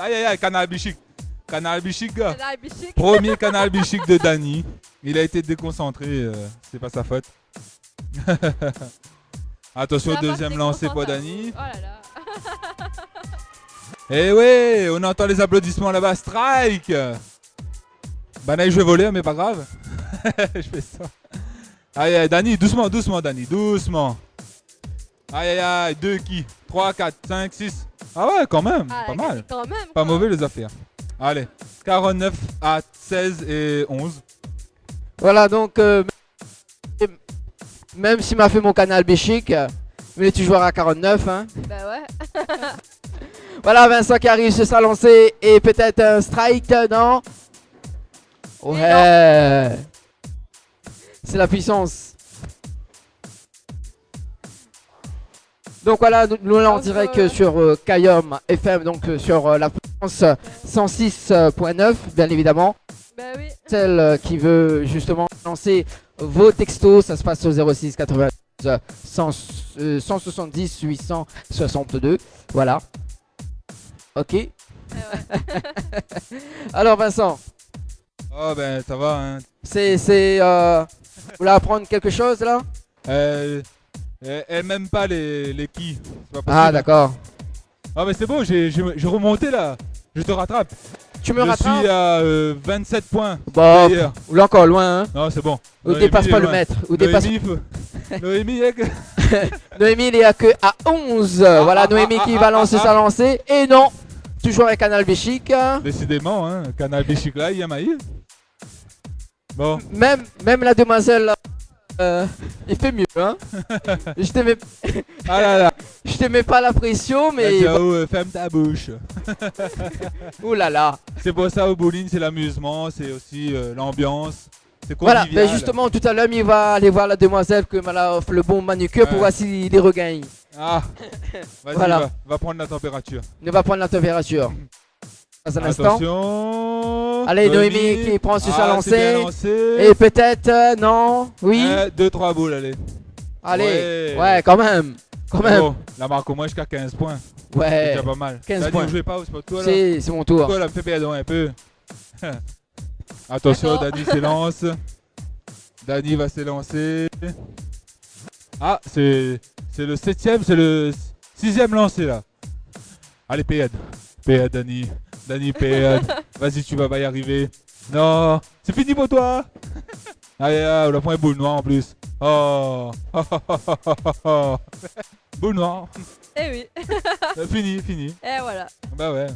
aïe aïe aïe, canal bichic. Canal bichic, gars. Premier canal bichic de Dani. Il a été déconcentré. C'est pas sa faute. Attention, deuxième lancé pour Dani. Oh là là. Eh ouais, on entend les applaudissements là-bas. Strike! Bah là, je vais voler, mais pas grave. Je fais ça. Aïe aïe, Dani, doucement, doucement, Dani, doucement. Aïe aïe aïe, 2 qui? 3, 4, 5, 6. Ah ouais, quand même, pas mal. Quand même, pas mauvais les affaires. Allez, 49 à 16 et 11. Voilà, donc, même s'il m'a fait mon canal bichic, il est toujours à 49. Hein. Bah ouais. Voilà, Vincent qui arrive sur sa lancée et peut-être un strike, non? Ouais. C'est la puissance. Donc voilà, nous en direct sur Kayom FM, donc sur la puissance 106.9, bien évidemment. Bah oui. Celle qui veut justement lancer vos textos, ça se passe au 06 92 170 862. Voilà. Ok. Alors Vincent. Oh ben ça va hein. Vous voulez apprendre quelque chose là? Elle m'aime pas les qui. Ah d'accord. Ah mais c'est bon, j'ai remonté là. Je te rattrape. Tu me rattrapes? Je suis à 27 points. Bon, ou là encore loin hein. Non c'est bon. Ou dépasse pas le mètre. Ou dépasse... Noémie, Noémie il est à que à 11. Voilà Noémie qui va lancer sa lancée. Et non, toujours avec Canal Bichic. Décidément, hein, Canal Bichic là, il y a maïs. Bon. Même la demoiselle, il fait mieux, hein. Je te mets... Ah là là. Je te mets pas la pression, mais... Ferme ta bouche. Ouh là là. C'est pour ça au bowling, c'est l'amusement, c'est aussi l'ambiance. C'est voilà, convivial. ben justement, tout à l'heure, il va aller voir la demoiselle que m'a offre le bon manucure pour voir s'il les regagne. Ah. Vas-y, voilà. va prendre la température. Il va prendre la température. Dans un instant. Attention. Allez, Noémie qui prend sur sa lancée. Et peut-être, non, oui. 2-3 boules, allez. Allez, ouais, quand même. Quand même. Bon, la marque au moins jusqu'à 15 points. Ouais. C'est déjà pas mal. 15 points. Ne jouez pas, c'est pas toi là. C'est mon tour. Toi là, me fais perdre un peu. Attention, Dani s'élance. Dani va s'élancer. Ah, c'est le 7ème, c'est le 6ème lancé là. Allez, PN. PN, Dani. Dani, PN. Vas-y, tu vas pas y arriver. Non, c'est fini pour toi. Allez, on a pris un boule noire en plus. Oh. Boule noire. Eh oui. Fini. Et voilà. Bah ouais.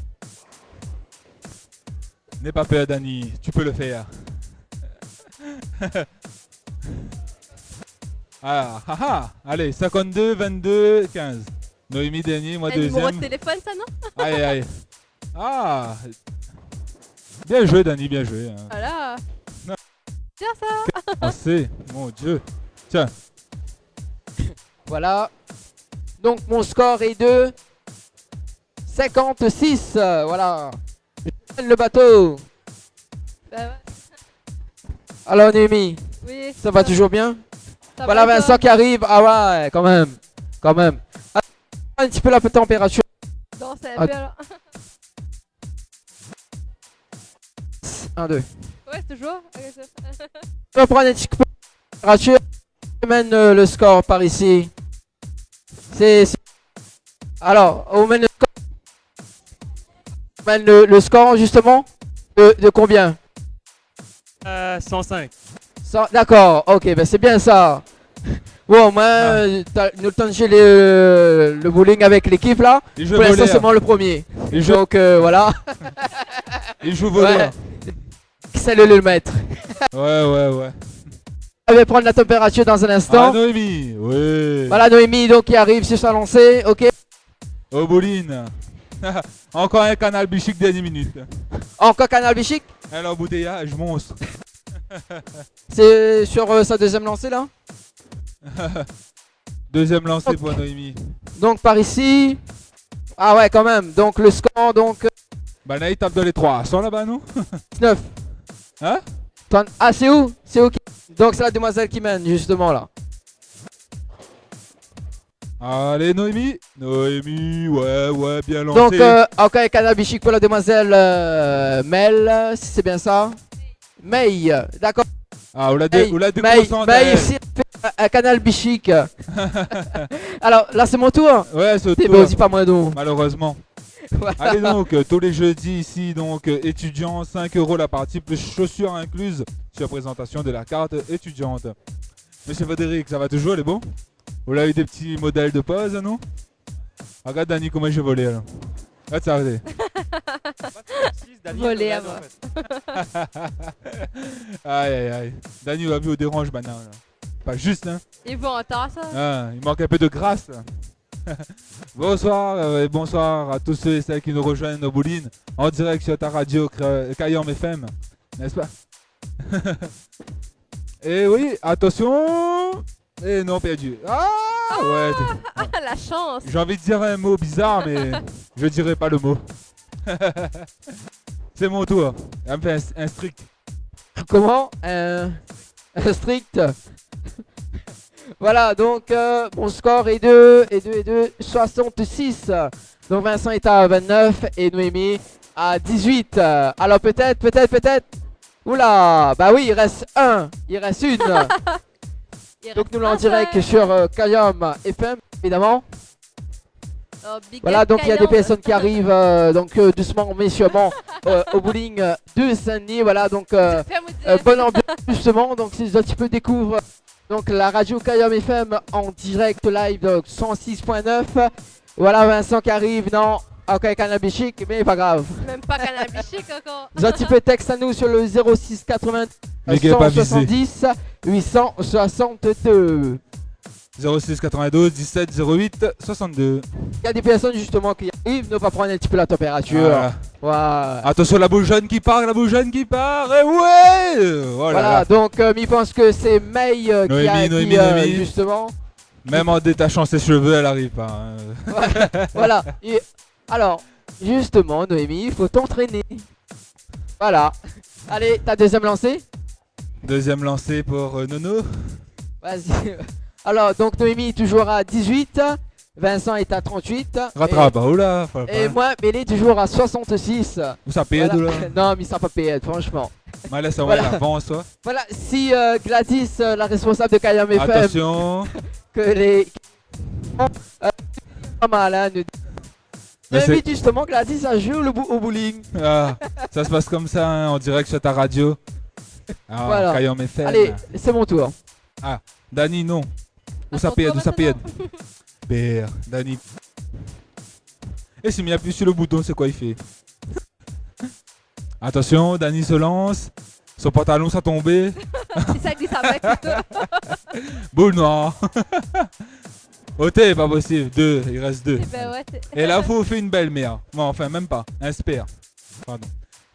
N'aie pas peur, Dani, tu peux le faire. Ah, allez, 52, 22, 15. Noémie dernier, moi deuxième. Numéro de téléphone, ça, non? Aïe. Ah. Bien joué, Dani, bien joué. Hein. Voilà. Non. Tiens, ça. C'est, mon Dieu. Tiens. Voilà. Donc, mon score est de 56. Voilà. Je le bateau. Bah ouais. Alors, Noémie. Oui. Ça va toujours bien? Ça voilà va, Vincent qui arrive. Ah ouais, quand même. Un petit peu la température. Non, c'est un peu alors. 1, 2. Ouais, toujours. On va prendre un petit peu de température. Je mène le score par ici. Alors, on mène le score justement de combien? 105. D'accord, ok, ben c'est bien ça. Bon, moi, t'as eu le temps de jouer le bowling avec l'équipe là. Il joue Pour l'instant, voleur. c'est moi le premier. Il joue, Donc voilà. il joue voleur. Salut le maître. Ouais. On va prendre la température dans un Ah, instant. Noémie, ouais. Voilà Noémie donc qui arrive sur sa lancée. Ok. Oh, Bouline. Encore un canal bichic dernière minute. Encore Canal Bichic. Un embouteillage monstre. C'est sur sa deuxième lancée là. Deuxième lancée pour Noémie. Donc par ici. Ah ouais quand même. Donc le score donc Bah, Naï tape dans les 300 là-bas, non? 9. Hein? Ah c'est où? C'est où donc c'est la demoiselle qui mène justement là. Allez, Noémie. Noémie, ouais, bien lancé. Donc encore Canal Bichic pour la demoiselle Mel, si c'est bien ça. May, d'accord. Ah, on l'a May, déconcentré. ici, un Canal Bichic. Alors là c'est mon tour. Ouais, c'est C'est toi. bon, dis pas moi non. Malheureusement. Voilà. Allez donc, tous les jeudis ici, donc étudiants, 5 € la partie, plus chaussures incluses sur présentation de la carte étudiante. Monsieur Frédéric, ça va toujours, les bons? Vous avez eu des petits modèles de pause, non? Regarde Dani comment j'ai volé là. Regarde ça, regardez. Volé à moi. Aïe. Dani va vu au dérange maintenant là. Pas juste, hein? Ils vont en temps, ça. Ah, il manque un peu de grâce là. Bonsoir et bonsoir à tous ceux et celles qui nous rejoignent au Bouline en direct sur ta radio Kayom FM, n'est-ce pas? Et oui, attention. Et non, perdu. Ah ouais. Ah, la chance. J'ai envie de dire un mot bizarre, mais je dirai pas le mot. C'est mon tour. Elle me fait un strict. Comment un strict. Voilà, donc mon score est 2, 66. Donc Vincent est à 29 et Noémie à 18. Alors peut-être. Oula, bah oui, il reste une. Donc nous l'en direct sur Kayom FM, évidemment. Oh, big Voilà, up donc il y a des Kayom. personnes qui arrivent, donc doucement mais sûrement au bowling de Saint-Denis. Voilà, donc bonne ambiance justement. Donc si un petit peu découvre donc la radio Kayom FM en direct live donc 106.9. Voilà Vincent qui arrive, non, ok Canal Bichic, mais pas grave. Même pas Canal Bichic encore. Un petit peu texte à nous sur le 06 80 170 862. 06 92 17 08 62. Il y a des personnes justement qui arrivent, ne pas prendre un petit peu la température. Voilà. Voilà. Attention, la boule jaune qui part, et ouais. Voilà, donc il pense que c'est May qui a Noémie. justement. Même en détachant ses cheveux, elle arrive pas. Hein. Voilà. Alors, justement, Noémie, il faut t'entraîner. Voilà. Allez, ta deuxième lancée. Deuxième lancée pour Nono. Vas-y. Alors, donc Noémie est toujours à 18. Vincent est à 38. Rattrape, oula. Et moi, mais il est toujours à 66. Où ça paye Voilà. là? Non, mais ça pas payé, franchement. Mais laisse Voilà. l'avance, toi. Voilà, si Gladys, la responsable de Kayom FM, Attention. que les. Pas mal, hein, nous Mais invite justement Gladys à jouer au bowling. Ah, ça se passe comme ça, hein, en direct sur ta radio. Ah, Voilà. Kayom FM. Allez, c'est mon tour. Ah, Dani, non. Où ça paye, Père, Dani. Et s'il n'y a plus sur le bouton, c'est quoi il fait? Attention, Dani se lance. Son pantalon s'est tombé. C'est ça glisse avec. Boule noire. Ôtez, pas possible. 2, il reste 2. Eh ben ouais, Et là, faut faire une belle mère. Bon, enfin, même pas. Un spare. Pardon.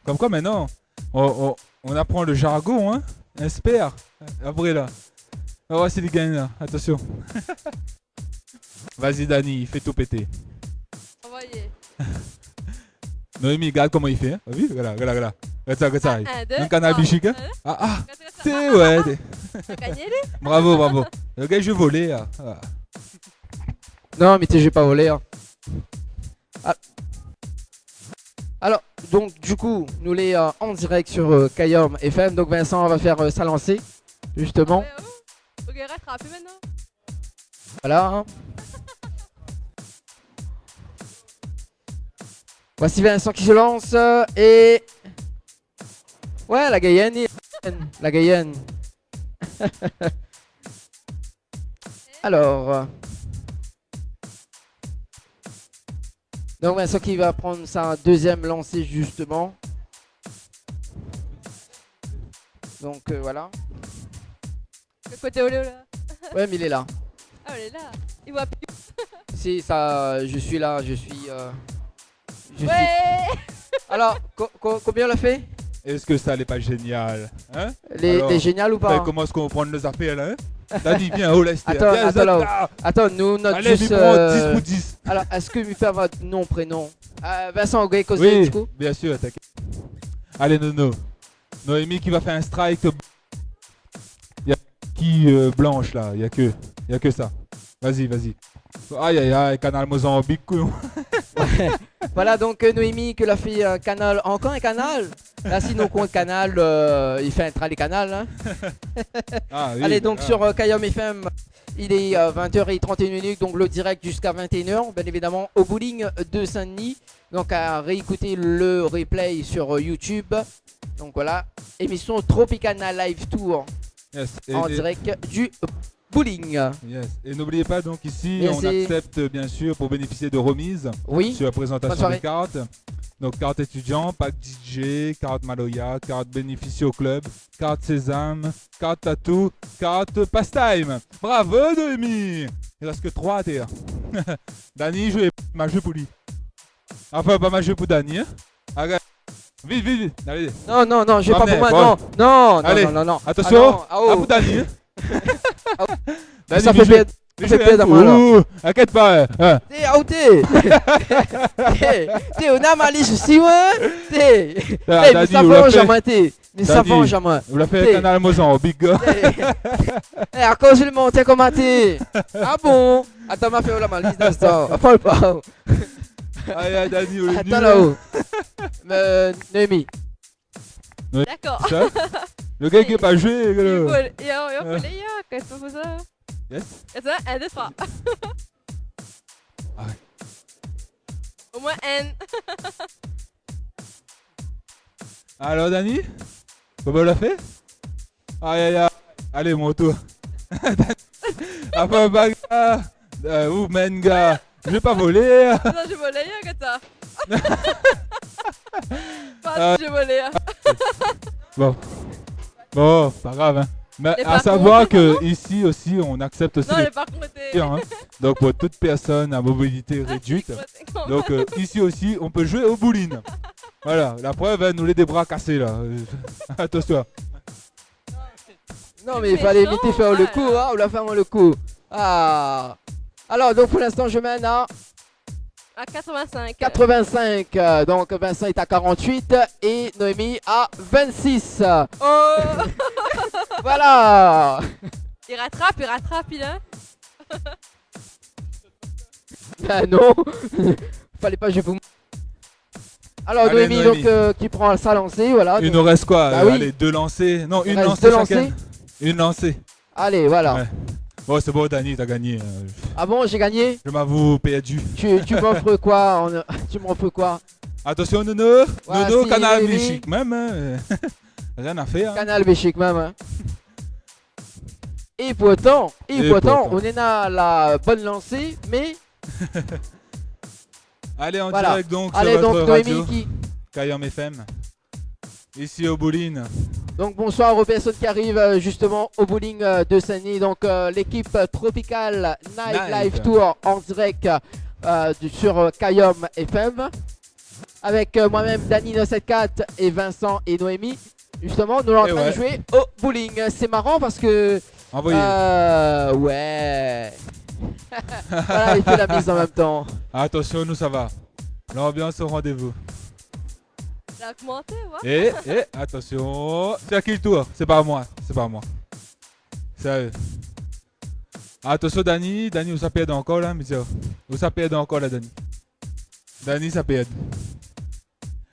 Comme quoi, maintenant, on apprend le jargon, hein. Un spare. Après, là. On va voir s'il gagne, là. Attention. Vas-y, Dani, fais tout péter. envoyez. Noémie, regarde comment il fait. Hein. T'as vu? Regarde. Regarde ça. Un, deux, Un canal trois. bichic, hein. Ah, c'est ouais. T'as gagné lui? Bravo. Le gars, je volais, là. Ah. Non, mais j'ai pas volé. Hein. Alors, donc, du coup, nous les en direct sur Kayom FM. Donc, Vincent va faire sa lancée, justement. Ouais, oh. Ok, rattrape maintenant. Voilà. Hein. Voici Vincent qui se lance et. Ouais, la Guyane. La Guyane. Alors. Donc Vincent qui va prendre sa deuxième lancée justement. Donc voilà. Le côté olé là. Ouais, mais il est là. Ah, il est là. Il voit plus. Si ça, je suis là, je suis. Ouais. Alors, combien on l'a fait? Est-ce que ça n'est pas génial, hein? Les génial ou pas? Comment est-ce qu'on prend nos appels, hein? Dani, viens, oh laisse. Attends, là. Attends, nous notre allez, juste. 10 pour 10. Alors, est-ce que vous pouvez avoir nom, prénom? Vincent, vous avez Oui, du coup? bien sûr, t'inquiète. Allez, Nono. Noémie qui va faire un strike. Il y a qui blanche là? Il y a que ça. Vas-y. Aïe aïe aïe, canal Mozambique. Ouais. Voilà donc Noémie qui l'a fait un canal. Encore un canal? Là, sinon, quoi, un canal, il fait un trali canal. Hein. Ah, oui, allez, donc voilà. sur Kayom FM, il est 20h31, donc le direct jusqu'à 21h, bien évidemment, au bowling de Saint-Denis. Donc à réécouter le replay sur YouTube. Donc voilà, émission Tropicana Live Tour en direct du bowling. Yes. Et n'oubliez pas donc ici, Et on accepte bien sûr pour bénéficier de remises sur la présentation des cartes. Donc carte étudiant, pack DJ, carte Maloya, carte bénéficier au club, carte Sésame, carte tatou, carte pastime. Bravo Noémie. Il reste que 3 à terre. Dani, ma jeu pour lui. Enfin pas ma jeu pour Dani. Hein. Regarde. Vite. Allez. Non, je vais pas pour moi, non. Allez. Non. Attention, ah non, à pour Dani. Dani, ça fait perdre. Ça fait perdre à moi là. Inquiète pas. T'es outé. T'es on a mal ici, ouais. T'es. Mais ça va jamais, t'es. Mais ça va jamais. Vous l'avez fait canal Mozambique. À cause du monté comment t'es. Ah bon. Attends, m'a fait la malice d'instant. Faut pas. Aïe, Dani, on est attends là-haut. Noémie. D'accord. Le gars qui n'a pas joué. Il y a un qu'est-ce que c'est ça? Yes. Et ça, 1, 2, 3. Ah ouais. Au moins N. Alors, Dani? Comment on l'a fait? Aïe. Allez, mon tour. Enfin, baga. Ou menga. Je vais pas voler. Non, j'ai volé, que ça. Pas j'ai volé. Bon, pas grave. Hein. Mais à savoir que ici aussi, on accepte aussi les parcs. Hein. Donc pour toute personne à mobilité réduite. Donc ici aussi, on peut jouer au bowling. Voilà, la preuve, hein, nous les des bras cassés là. Attention. Non mais il fallait éviter faire le coup, hein, ou la faire le coup. Ah. Alors donc pour l'instant je mène à 85. 85. Donc Vincent est à 48 et Noémie à 26. Oh. Voilà. Il rattrape, il a. Ben non. Fallait pas jouer pour moi. Alors allez, Noémie donc qui prend sa lancée, voilà. Il nous reste quoi? Bah oui. Allez, 2 lancées. Non, une lancée deux chacun. lancées. Une lancée. Allez, voilà. Ouais. Bon, c'est bon, Dani, t'as gagné. Ah bon, j'ai gagné? Je m'avoue perdu. Tu m'offres quoi Tu m'offres quoi? Attention, Nono. Nono, si, canal Noémie. Michique même. Hein. Rien à faire. Hein. Canal Béchic même. Hein. Et pourtant, on est à la bonne lancée, mais... Allez, en voilà. direct donc allez, sur donc, votre radio. Noémie Kayom FM. Ici au bowling. Donc bonsoir aux personnes qui arrivent justement au bowling de Saint-Denis. Donc l'équipe Tropical Night Live Tour en direct sur Kayom FM. Avec moi-même Dani 974 et Vincent et Noémie. Justement, nous sommes en train de jouer au bowling. C'est marrant parce que... Envoyez. Ouais. Voilà, il fait la mise en même temps. Attention, nous ça va. L'ambiance au rendez-vous. T'as augmenté, ouais. Et attention. C'est à qui le tour? C'est pas à moi. C'est à eux. Attention, Dani. Dani, où ça perd encore là, monsieur? Où ça perd encore là, Dani? Dani, ça perd.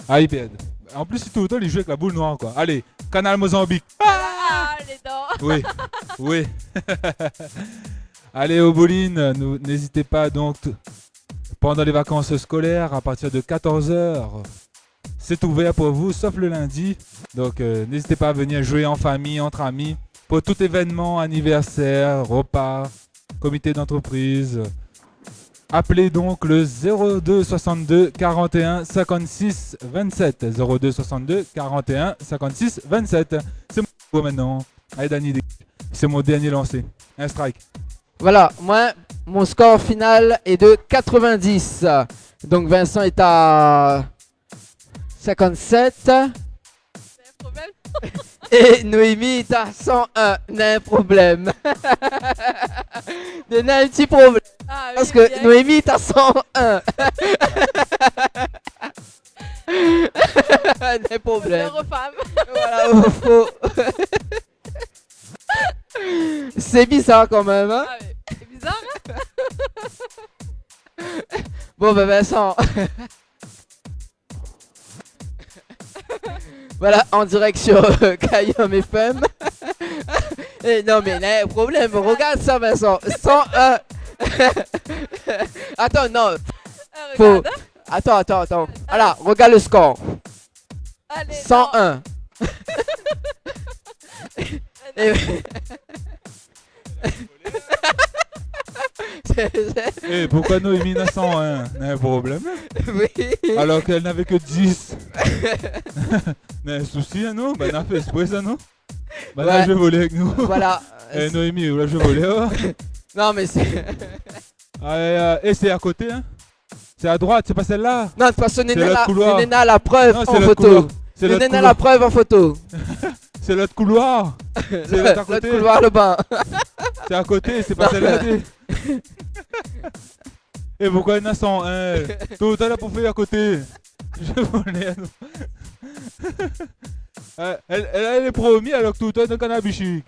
Ah, il perd. En plus, tout le temps, il joue avec la boule noire, quoi. Allez, canal Mozambique. Ah, les dents. Oui. Allez au bowling, n'hésitez pas donc pendant les vacances scolaires à partir de 14h. C'est ouvert pour vous, sauf le lundi. Donc n'hésitez pas à venir jouer en famille, entre amis, pour tout événement, anniversaire, repas, comité d'entreprise. Appelez donc le 02 62 41 56 27. 02 62 41 56 27. C'est moi maintenant. Allez, Dani, c'est mon dernier lancé. Un strike. Voilà, moi, mon score final est de 90. Donc Vincent est à 57. Et Noémie est à 101. N'a un problème. On a un petit problème. Ah, oui, Parce que bien. Noémie est à 101. Des problèmes. Eurofemme. Voilà, faut... C'est bizarre quand même, hein? Ah, mais c'est bizarre, hein? Bon, ben Vincent. Voilà, en direct sur Kayom FM. Et non, mais il y a un problème. Regarde ça, Vincent. 101. Attends, non. Faut... Regarde, hein. Attends. Voilà, regarde le score. Allez, 101. Et... Et pourquoi Noémie n'a 101? Il y a un problème. Oui. Alors qu'elle n'avait que 10. Il y a un souci, hein, non? Ben, on a fait exprès, ça, non? Ben, là, Ouais. je vais voler avec nous. Voilà. Et Noémie, là, je vais voler. Oh. Non, mais c'est... Et c'est à côté, hein? C'est à droite, c'est pas celle-là. Non, de toute façon, C'est l'autre couloir. Nénéna a la preuve Non, c'est en l'autre photo. couloir. C'est l'autre Nénéna a la couloir. preuve en photo. C'est l'autre couloir. C'est l'autre à L'autre côté. couloir, le bas. C'est à côté, c'est pas celle-là. Et pourquoi il y en a 101? Tout à l'heure pour faire à côté. Je volais à nous. Elle est promis alors que tout le temps, on a bichique.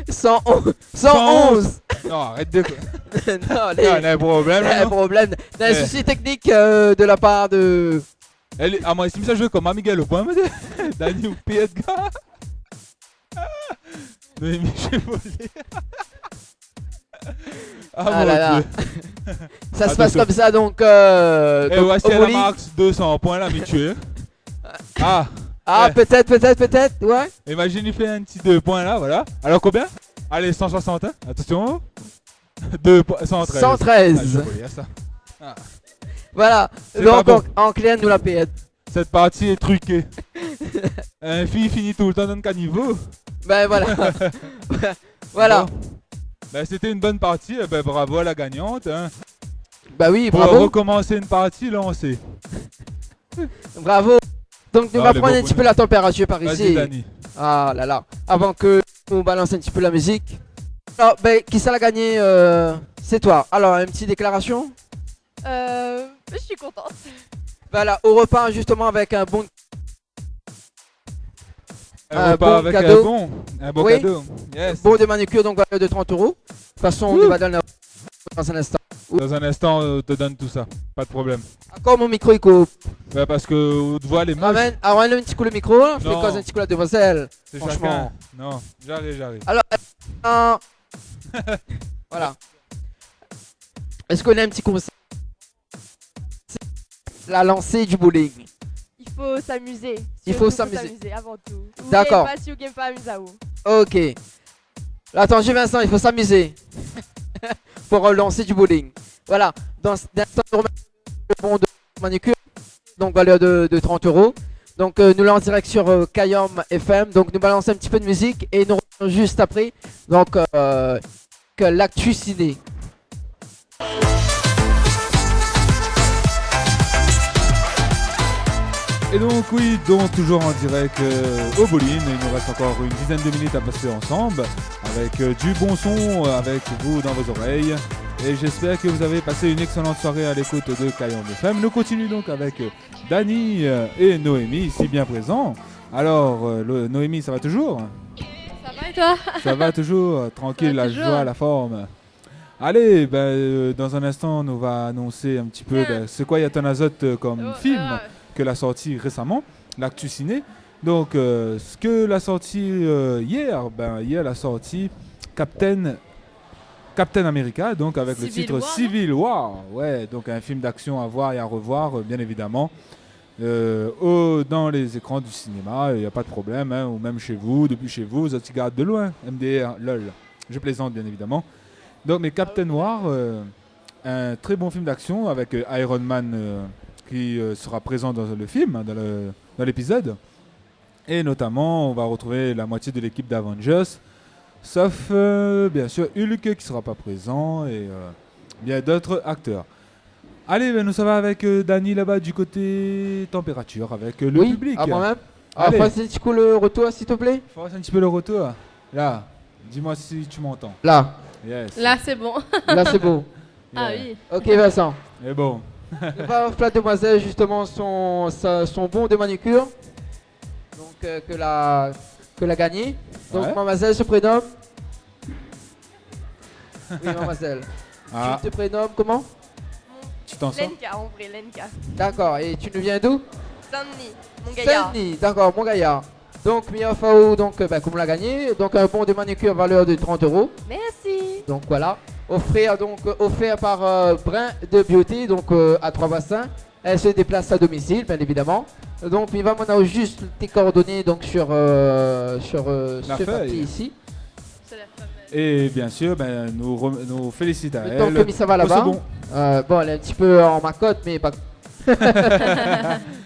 111. 111. Non, arrête de... Non, Il y a un problème. il y a un non? problème. Il y a un Eh. souci technique de la part de... À moi, si ça joue comme Miguel au point, mais Dani ou Pied de gars. Noémie, j'ai volé. Ah là là. Ça se passe Attention. comme ça donc. Et Donc, voici au la bowling. marque 200 points l'habitué. Ah. Ah, Ouais. peut-être, ouais. Imagine, il fait un petit 2 points là, voilà. Alors combien? Allez, 160, hein. Attention. 2 points, 113. 113. Ah, je voyais ça. Ah. Voilà. C'est Donc, pas bon. en clair, nous la paye. Cette partie est truquée. Un fille finit tout le temps dans le caniveau. Ben voilà. Voilà. Bon. Ben, c'était une bonne partie. Ben, bravo à la gagnante. Hein. Bah oui, Pour bravo. recommencer une partie lancée. Bravo. Donc, nous Ah, va les prendre bons un petit points. peu la température par Vas-y, ici. Dani. Ah là là. Avant que on balance un petit peu la musique. Alors, ben, qui ça l'a gagné c'est toi. Alors, une petite déclaration. Je suis contente. Voilà, au repas justement avec un bon. Un repas bon avec cadeau. un bon Oui. cadeau. Yes. Bon de manucure, donc valeur de 30 euros. De toute façon, on y va dans un instant. Dans un instant, on te donne tout ça. Pas de problème. Encore mon micro, il coupe. Ouais, parce que on te voit les moches. Ramène un petit coup le micro. Fais Non. cause un petit coup la demoiselle. C'est Franchement. chacun. Non, j'arrive. Alors, voilà. Est-ce qu'on a un petit conseil? La lancée du bowling. Il faut s'amuser. Il faut Surtout, s'amuser. avant tout. Ou D'accord. game pas, si vous game pas, amusez-vous. Ok. Là, attention Vincent, il faut s'amuser. Pour lancer du bowling. Voilà. Dans l'instant, nous remettons le bon de manucure. Donc valeur de 30 euros. Donc nous l'avons en direct sur Kayom FM. Donc nous balançons un petit peu de musique et nous revenons juste après. Donc que l'actu ciné. Et donc oui, donc toujours en direct au bowling. Il nous reste encore une dizaine de minutes à passer ensemble avec du bon son avec vous dans vos oreilles. Et j'espère que vous avez passé une excellente soirée à l'écoute de Kayom FM. Nous continuons donc avec Dani et Noémie ici bien présents. Alors Noémie, ça va toujours? Ça va et toi? Ça va toujours, tranquille, la toujours. joie, la forme. Allez, dans un instant, on va annoncer un petit peu c'est quoi Yatanazote comme film qu'elle a sorti récemment, l'actu ciné. Donc, ce que l'a sorti hier, hier elle a sorti Captain America, donc avec le Civil titre War, non Civil War. Ouais, donc un film d'action à voir et à revoir, bien évidemment. Dans les écrans du cinéma, il n'y a pas de problème, hein, ou même chez vous, depuis chez vous, vous êtes garde de loin, MDR, lol. Je plaisante bien évidemment. Donc, mais Captain Noir, un très bon film d'action avec Iron Man qui sera présent dans le film, dans l'épisode. Et notamment, on va retrouver la moitié de l'équipe d'Avengers, sauf bien sûr Hulk qui ne sera pas présent et bien d'autres acteurs. Allez, ben, nous ça va avec Dany là-bas du côté température, avec le public. Ah, moi-même. Allez. Fasse un petit coup le retour, s'il te plaît. Fasse un petit peu le retour. Là, dis-moi si tu m'entends. Là. Yes. Là, c'est bon. Là, c'est beau. Ah oui. Ok, Vincent. Et bon. La demoiselle, justement, son bon de manucure. Donc, que l'a gagné. Donc, Ouais. mademoiselle se prénomme. Oui, mademoiselle. Ah. Tu te prénommes comment? Tu t'en sors? Lenka, en vrai, Lenka. D'accord. Et tu nous viens d'où? Saint-Denis, mon gaillard. Saint-Denis, d'accord, mon gaillard. Donc, Mia Fao, donc, comme on l'a gagné, donc un bon de manucure valeur de 30 €. Merci. Donc voilà, offert par Brin de Beauté, donc à 3 bassins. Elle se déplace à domicile, bien évidemment. Donc il va maintenant juste tes coordonnées donc sur ce feuille. papier ici. Et bien sûr, ben, nous félicitons à Donc elle. ça va là-bas. Bon. Bon, elle est un petit peu en macotte, mais pas.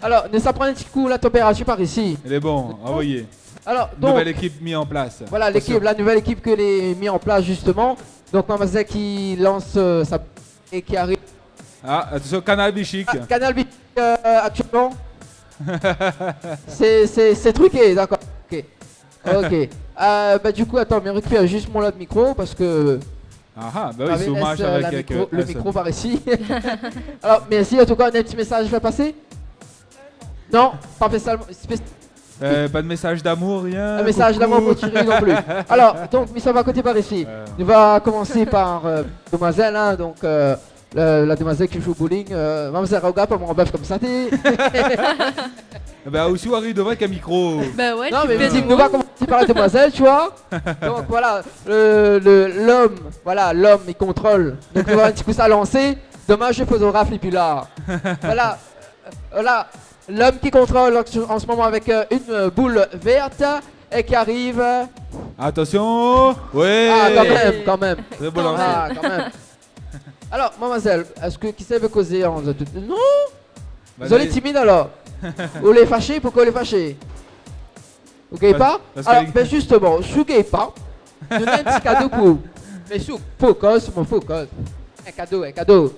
Alors, ça prend un petit coup la température par ici. Elle est bon, envoyez. Alors, donc, nouvelle équipe mise en place. Voilà l'équipe, la nouvelle équipe que les mis en place justement. Donc mademoiselle qui lance sa et qui arrive. Ah, attention, Canal Bichic. Canal Bichic actuellement. c'est truqué, d'accord. Ok. Ok. Bah du coup, attends, mais récupère juste mon lot de micro parce que. Ah, bah oui, c'est hommage avec le micro par ici. Alors, merci. En tout cas, on a un petit message à faire passer. Non, pas spécialement. Pas de message d'amour, rien. Un message d'amour pour Thierry non plus. Alors, donc, mais ça va côté par ici. On va commencer par demoiselle, hein, donc la demoiselle qui joue au bowling. Mademoiselle, regarde pas mon bœuf comme ça, t'es. Bah, aussi, Harry devrait qu'un micro. Bah ouais, non, tu mais fais vas-y, du nous va mot. commencer par la demoiselle, tu vois. Donc voilà, l'homme, il contrôle. Donc il va un petit coup ça lancer. Dommage, le photographe n'est plus là. Voilà, voilà. L'homme qui contrôle en ce moment avec une boule verte et qui arrive. Attention. Ouais. Ah, quand même. Très beau lancer. Ah, quand même. Alors, mademoiselle, est-ce que qui sait veut causer en... Non. Vous allez timide alors. Vous les fâchez, pourquoi les fâchez? Vous gagnez pas? Alors, ben justement, si vous gagnez pas, donnez un petit cadeau pour vous. Mais sous focus, mon focus. Un cadeau.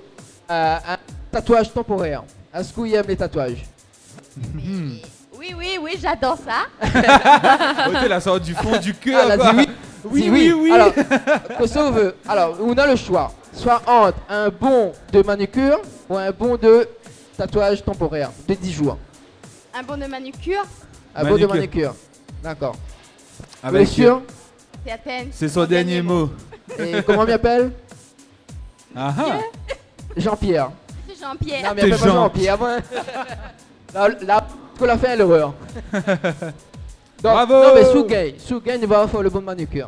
Un tatouage temporaire. Est-ce que vous aimez les tatouages? Oui, j'adore ça. Ok, la sorte du fond du cœur. Ah, quoi. là, oui. Oui. Alors, qu'est-ce qu'on veut? Alors, on a le choix. Soit entre un bon de manucure ou un bon de tatouage temporaire de 10 jours. Un bon de manucure. Un bon de manucure. D'accord. Vous Avec êtes sûr? C'est à peine. C'est son dernier mot. Et comment m'appelle? Ah. Jean-Pierre. C'est Jean-Pierre. Non, mais appelle pas Jean-Pierre. Là, qu'on l'a fait l'erreur. Bravo. Non, mais Sougay il va faire le bon de manucure.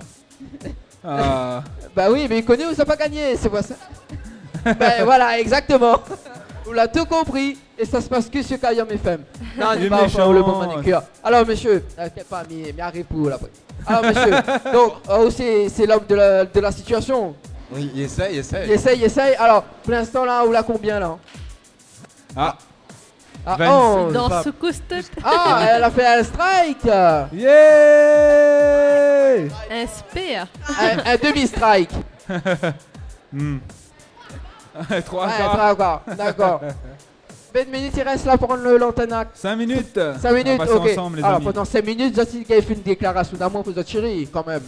Ah. Bah oui, mais il connaît où ça pas gagné, c'est pas ça. Ben voilà, exactement. Vous l'avez tout compris. Et ça se passe que sur Kayam FM. Non, il va faire le bon manucure. Alors, monsieur, t'inquiète pas, mais arrive pour l'après. Alors, monsieur, donc, c'est l'homme de la situation. Oui, il essaye. Il essaye. Alors, pour l'instant, là, on l'a combien, là? Ah. Ah, 26. Dans ce coaster. Ah, elle a fait un strike. Yeah. Un spear. Un demi-strike. 3 encore. D'accord. 20 minutes, il reste là pour prendre l'antenne. 5 minutes. 5 minutes, On va passer ok. ensemble, les Alors, amis. pendant 5 minutes, Jackie a fait une déclaration d'amour pour votre chérie, quand même.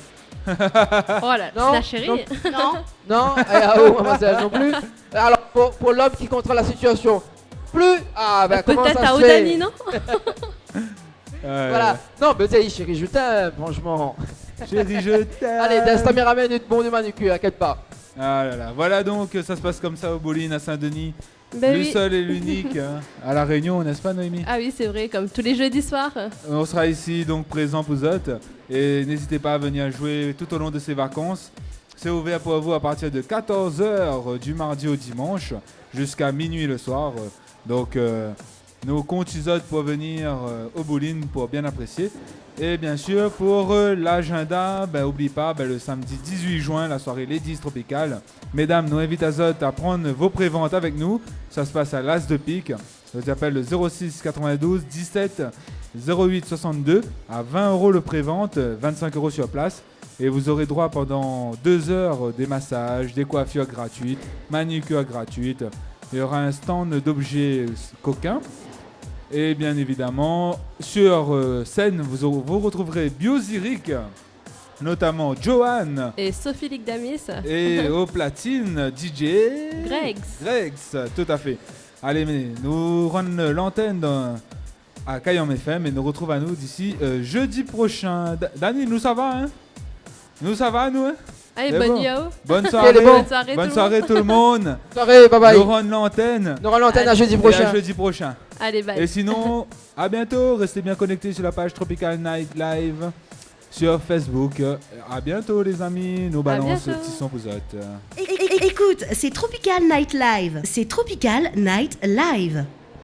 Oh là, Non, la chérie. Non. Non, mademoiselle non plus. Alors, pour l'homme qui contrôle la situation, plus. Ah, ben comment ça Peut-être à se fait? Odani, non? Voilà. Non, mais t'sais, chérie, je t'aime, franchement. Chérie, je t'aime. Allez, Destin ramène une bonne de manucure, t'inquiète pas. Ah là là. Voilà donc, ça se passe comme ça au bowling à Saint-Denis. Ben le oui. seul et l'unique hein, à La Réunion, n'est-ce pas, Noémie? Ah oui, c'est vrai, comme tous les jeudis soirs. On sera ici donc présent pour vous autres. Et n'hésitez pas à venir jouer tout au long de ces vacances. C'est ouvert pour vous à partir de 14h du mardi au dimanche jusqu'à minuit le soir. Donc nos comptes pour venir au bowling pour bien apprécier. Et bien sûr, pour l'agenda, n'oublie pas, le samedi 18 juin, la soirée Ladies Tropicales. Mesdames, nous invitons à prendre vos préventes avec nous. Ça se passe à l'As de Pique. Je vous appelle le 06 92 17 08 62 à 20 € le prévente, 25 € sur place. Et vous aurez droit pendant 2 heures des massages, des coiffures gratuites, manicures gratuites. Il y aura un stand d'objets coquins. Et bien évidemment, sur scène, vous retrouverez Bioziric, notamment Johan. Et Sophie Ligdamis. Et au platine, DJ... Gregs, tout à fait. Allez, mais nous rendons l'antenne à Kayam FM et nous retrouvons à nous d'ici jeudi prochain. Dani, nous ça va, hein? Nous ça va, nous, hein? Allez, bonne soirée. Bonne soirée tout le monde. Soirée, bye bye. Nous rendons l'antenne. À jeudi prochain. Et à jeudi prochain. Allez, bye. Et sinon, à bientôt. Restez bien connectés sur la page Tropical Night Live sur Facebook. À bientôt, les amis. Nous balance petit son vous autres. Écoute, c'est Tropical Night Live. C'est Tropical Night Live.